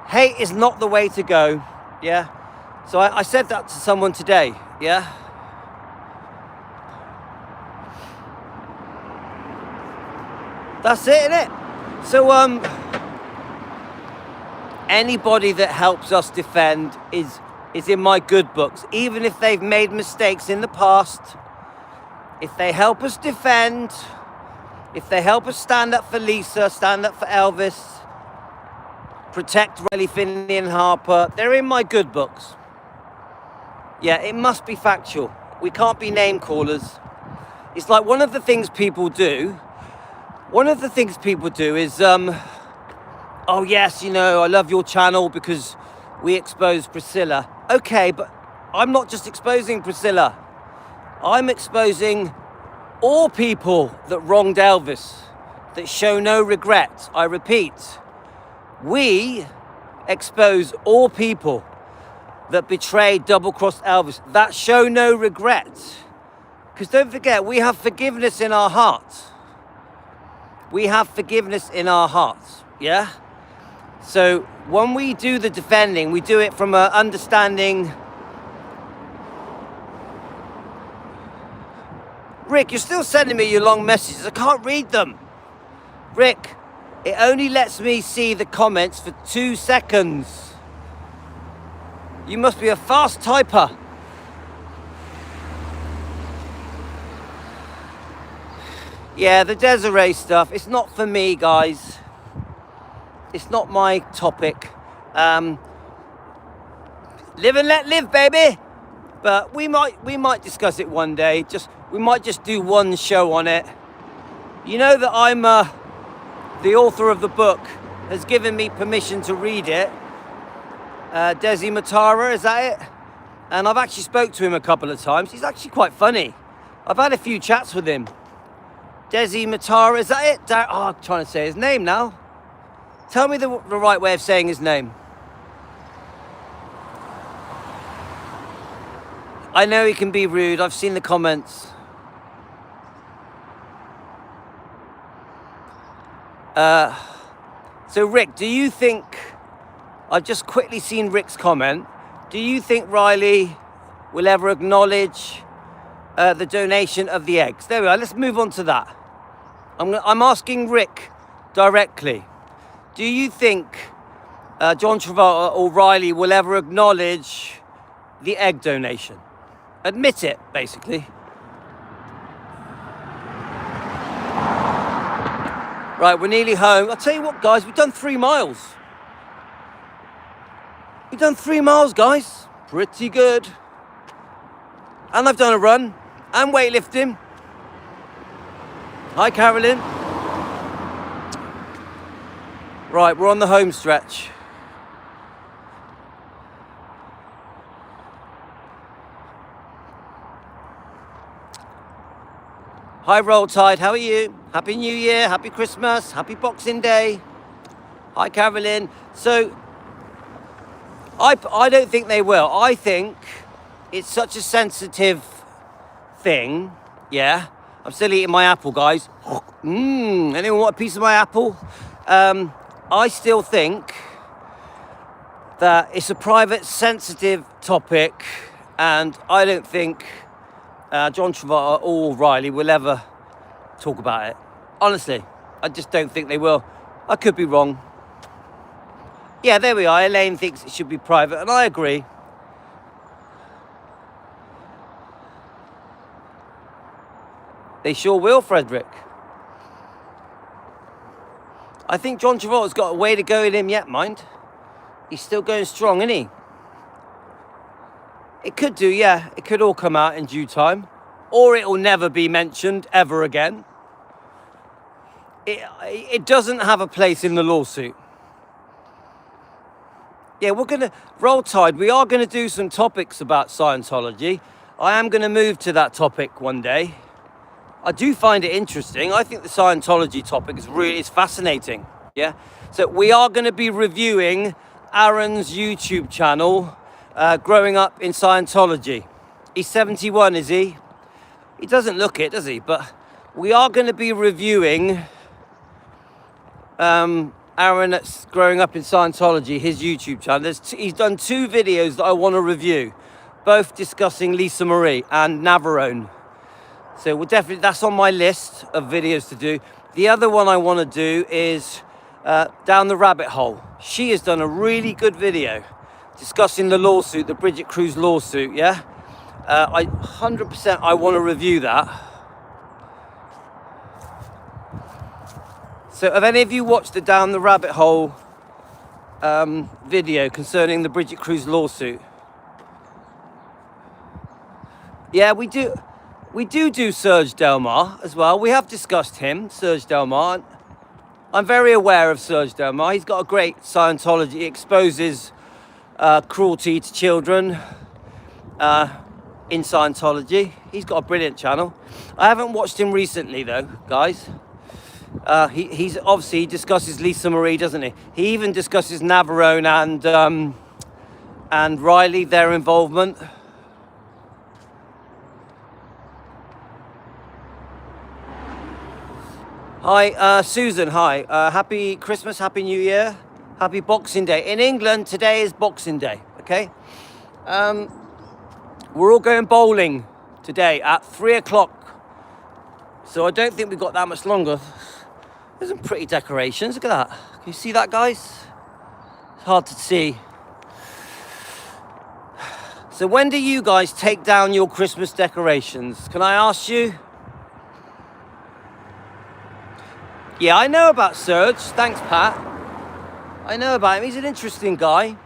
Hate is not the way to go. Yeah. So I said that to someone today. Yeah. That's it, innit? So anybody that helps us defend is in my good books, even if they've made mistakes in the past. If they help us defend, if they help us stand up for Lisa, stand up for Elvis, protect Riley, Finley and Harper, they're in my good books. Yeah, it must be factual. We can't be name callers. It's like one of the things people do is, oh yes, you know, I love your channel because we expose Priscilla. Okay, but I'm not just exposing Priscilla. I'm exposing all people that wronged Elvis, that show no regret. I repeat, we expose all people that betrayed, double-crossed Elvis, that show no regret. Because don't forget, we have forgiveness in our hearts. We have forgiveness in our hearts, yeah? So when we do the defending, we do it from an understanding. Rick, you're still sending me your long messages. I can't read them. Rick, it only lets me see the comments for 2 seconds. You must be a fast typer. Yeah, the Desiree stuff, it's not for me, guys. It's not my topic. Live and let live, baby. But we might discuss it one day. We might just do one show on it. You know that I'm the author of the book has given me permission to read it. Desi Matara, is that it? And I've actually spoke to him a couple of times. He's actually quite funny. I've had a few chats with him. Desi Matara, is that it? I'm trying to say his name now. Tell me the right way of saying his name. I know he can be rude. I've seen the comments. So Rick, do you think, I've just quickly seen Rick's comment, do you think Riley will ever acknowledge the donation of the eggs? There we are, let's move on to that. I'm asking Rick directly. Do you think John Travolta or Riley will ever acknowledge the egg donation? Admit it, basically. Right, we're nearly home. I'll tell you what, guys, we've done 3 miles. We've done 3 miles, guys. Pretty good. And I've done a run and weightlifting. Hi, Carolyn. Right, we're on the home stretch. Hi, Roll Tide, how are you? Happy New Year, Happy Christmas, Happy Boxing Day. Hi, Carolyn. So, I don't think they will. I think it's such a sensitive thing, yeah? I'm still eating my apple, guys. Anyone want a piece of my apple? I still think that it's a private, sensitive topic, and I don't think John Travolta or Riley will ever talk about it. Honestly, I just don't think they will. I could be wrong. Yeah, there we are. Elaine thinks it should be private, and I agree. They sure will, Frederick. I think John Travolta's got a way to go in him yet, mind. He's still going strong, isn't he? It could do, yeah. It could all come out in due time. Or it will never be mentioned ever again. It doesn't have a place in the lawsuit. Yeah, we're going to, Roll Tide, we are going to do some topics about Scientology. I am going to move to that topic one day. I do find it interesting. I think the Scientology topic is fascinating. Yeah. So we are going to be reviewing Aaron's YouTube channel, Growing Up in Scientology. He's 71, is he? He doesn't look it, does he? But we are going to be reviewing Aaron that's growing up in Scientology, his YouTube channel. He's done 2 videos that I want to review, both discussing Lisa Marie and Navarone. So we'll definitely, that's on my list of videos to do. The other one I want to do is Down the Rabbit Hole. She has done a really good video discussing the lawsuit, the Bridget Cruz lawsuit, yeah? I 100% I want to review that. So have any of you watched the Down the Rabbit Hole video concerning the Bridget Cruz lawsuit? Yeah, we do Serge Delmar as well. We have discussed him, Serge Delmar. I'm very aware of Serge Delmar. He's got a great Scientology. He exposes cruelty to children in Scientology. He's got a brilliant channel. I haven't watched him recently though, guys. He's obviously, he discusses Lisa Marie, doesn't he? He even discusses Navarone and Riley, their involvement. Hi, Susan, hi. Happy Christmas, Happy New Year, Happy Boxing Day. In England, today is Boxing Day, okay? We're all going bowling today at 3 o'clock. So I don't think we've got that much longer. There's some pretty decorations, look at that. Can you see that, guys? It's hard to see. So when do you guys take down your Christmas decorations? Can I ask you? Yeah, I know about Serge. Thanks, Pat. I know about him. He's an interesting guy.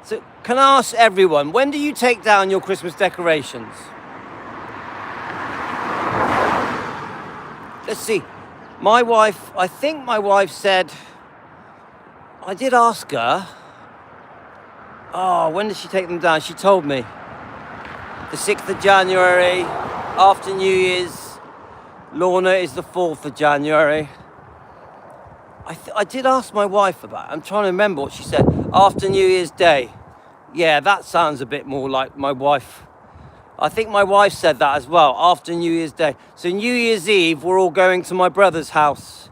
So can I ask everyone, when do you take down your Christmas decorations? Let's see. My wife, I think my wife said, I did ask her. Oh, when did she take them down? She told me. The 6th of January, after New Year's. Lorna is the 4th of January. I did ask my wife about it. I'm trying to remember what she said. After New Year's Day. Yeah, that sounds a bit more like my wife. I think my wife said that as well, after New Year's Day. So New Year's Eve, we're all going to my brother's house.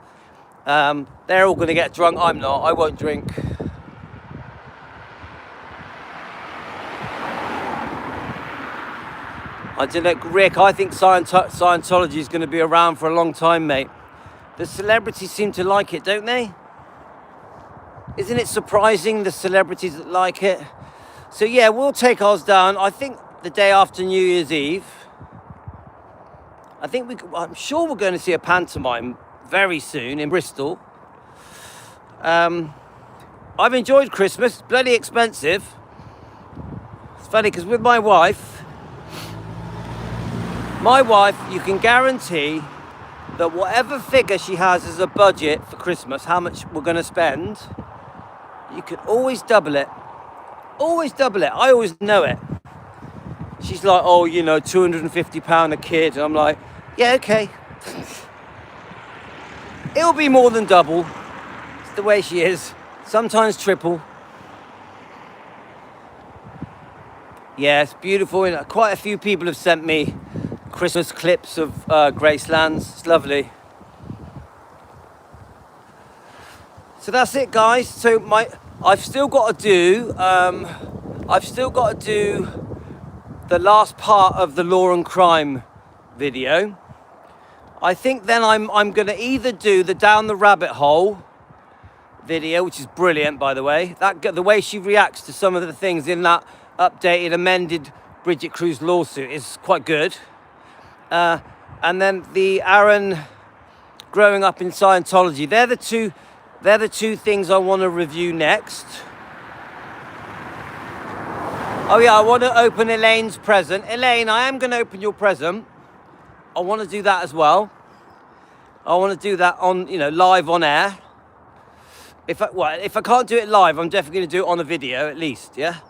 They're all going to get drunk. I'm not. I won't drink. I don't know, Rick, I think Scientology is going to be around for a long time, mate. The celebrities seem to like it, don't they? Isn't it surprising, the celebrities that like it? So yeah, we'll take ours down, I think the day after New Year's Eve. I'm sure we're going to see a pantomime very soon in Bristol. I've enjoyed Christmas, bloody expensive. It's funny, because with my wife, you can guarantee that whatever figure she has as a budget for Christmas, how much we're going to spend, you can always double it. Always double it. I always know it. She's like, oh, you know, £250 a kid. And I'm like, yeah, okay. It'll be more than double. It's the way she is. Sometimes triple. Yeah, it's beautiful. And quite a few people have sent me Christmas clips of Gracelands. It's lovely. So that's it, guys. So I've still got to do the last part of the Law and Crime video. I think then I'm going to either do the Down the Rabbit Hole video, which is brilliant, by the way. The way she reacts to some of the things in that updated, amended Bridget Cruz lawsuit is quite good. And then the Aaron growing up in Scientology. They're the two things I want to review next. Oh yeah, I want to open Elaine's present. Elaine, I am going to open your present. I want to do that as well. I want to do that on, live on air. If I can't do it live, I'm definitely going to do it on a video at least, yeah?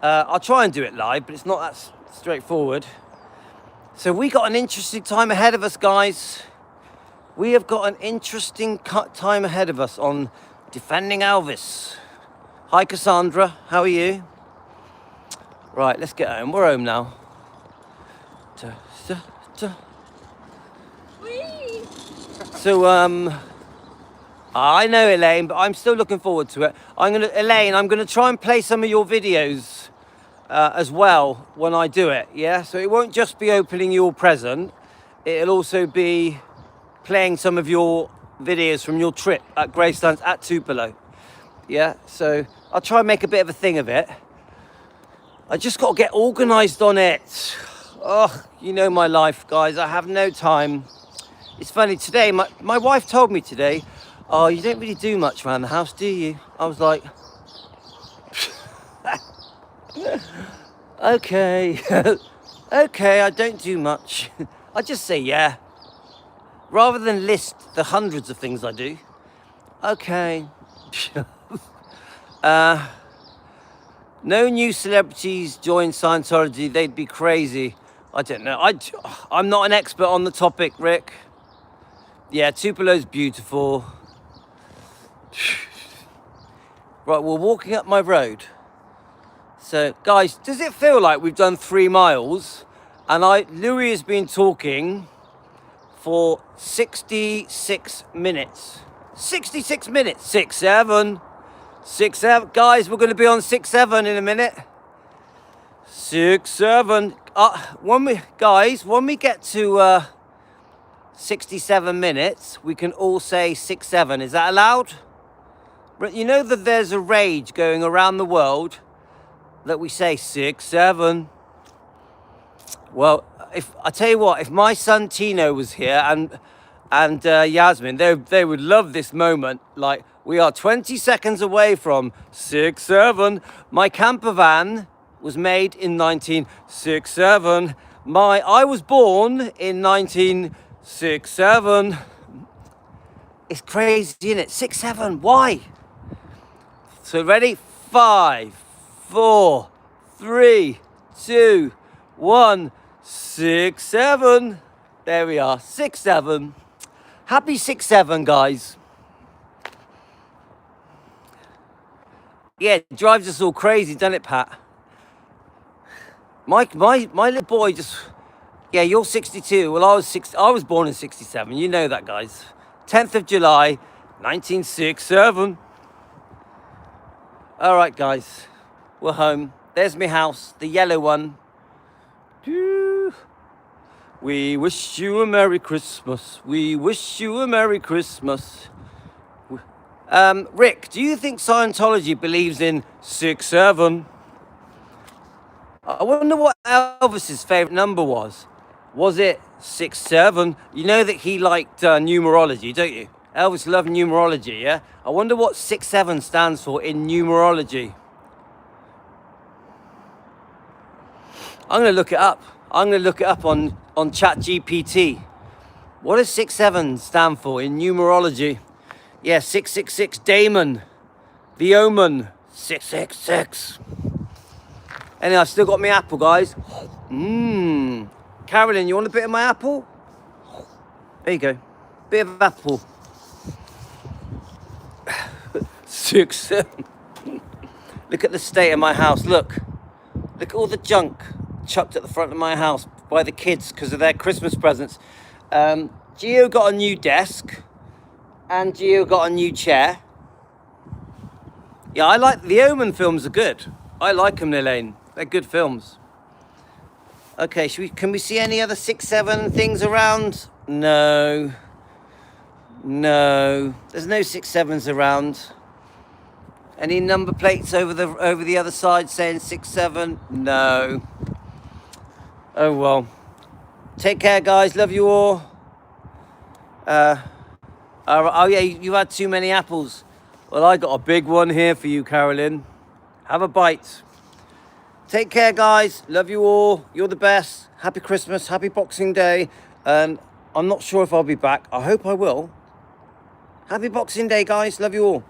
I'll try and do it live, but it's not that straightforward. So we got an interesting time ahead of us, guys. We have got an interesting time ahead of us on Defending Elvis. Hi, Cassandra. How are you? Right, let's get home. We're home now. So, I know, Elaine, but I'm still looking forward to it. Elaine, I'm gonna try and play some of your videos as well when I do it, yeah? So it won't just be opening your present, it'll also be playing some of your videos from your trip at Gracelands at Tupelo, yeah? So I'll try and make a bit of a thing of it. I just got to get organised on it. Oh, you know my life, guys, I have no time. It's funny, today, my wife told me today, oh, you don't really do much around the house, do you? I was like, okay, okay, I don't do much. I just say yeah. Rather than list the hundreds of things I do. Okay. No new celebrities join Scientology, they'd be crazy. I don't know, I'm not an expert on the topic, Rick. Yeah, Tupelo's beautiful. Right, we're walking up my road. So, guys, does it feel like we've done 3 miles? And Louis has been talking for 66 minutes. 66 minutes. 6, 7. 6, 7. Guys, we're going to be on 6, 7 in a minute. 6, 7. When we get to 67 minutes, we can all say 6, 7. Is that allowed? You know that there's a rage going around the world that we say 6, 7. Well, I tell you what, if my son Tino was here and Yasmin, they would love this moment. Like, we are 20 seconds away from 6, 7. My camper van was made in 1967. I was born in 1967. It's crazy, isn't it? 6, 7. Why? So ready? 5, 4, 3, 2, 1. 6, 7. There we are. 6, 7. Happy 6, 7, guys. Yeah, it drives us all crazy, doesn't it, Pat? My little boy just... Yeah, you're 62. Well, I was born in 67. You know that, guys. 10th of July, 1967. All right, guys. We're home. There's my house, the yellow one. We wish you a Merry Christmas. We wish you a Merry Christmas. Rick, do you think Scientology believes in 6, 7? I wonder what Elvis's favourite number was. Was it 6, 7? You know that he liked numerology, don't you? Elvis loved numerology, yeah? I wonder what 6, 7 stands for in numerology. I'm going to look it up. I'm going to look it up on ChatGPT. What does 6, 7 stand for in numerology? Yeah, 666, Damon. The Omen, 666. Anyway, I've still got my apple, guys. Carolyn, you want a bit of my apple? There you go. Bit of apple. 6, 7. Look at the state of my house. Look at all the junk chucked at the front of my house by the kids because of their Christmas presents. Gio got a new desk and Gio got a new chair. Yeah, I like the Omen films are good. I like them, Elaine. They're good films. Okay, can we see any other 6, 7 things around? No. There's no 6, 7s around. Any number plates over the other side saying 6, 7? No. Oh well. Take care, guys. Love you all. Oh yeah, you had too many apples. Well, I got a big one here for you, Carolyn. Have a bite. Take care, guys. Love you all. You're the best. Happy Christmas. Happy Boxing Day. And I'm not sure if I'll be back. I hope I will. Happy Boxing Day, guys. Love you all.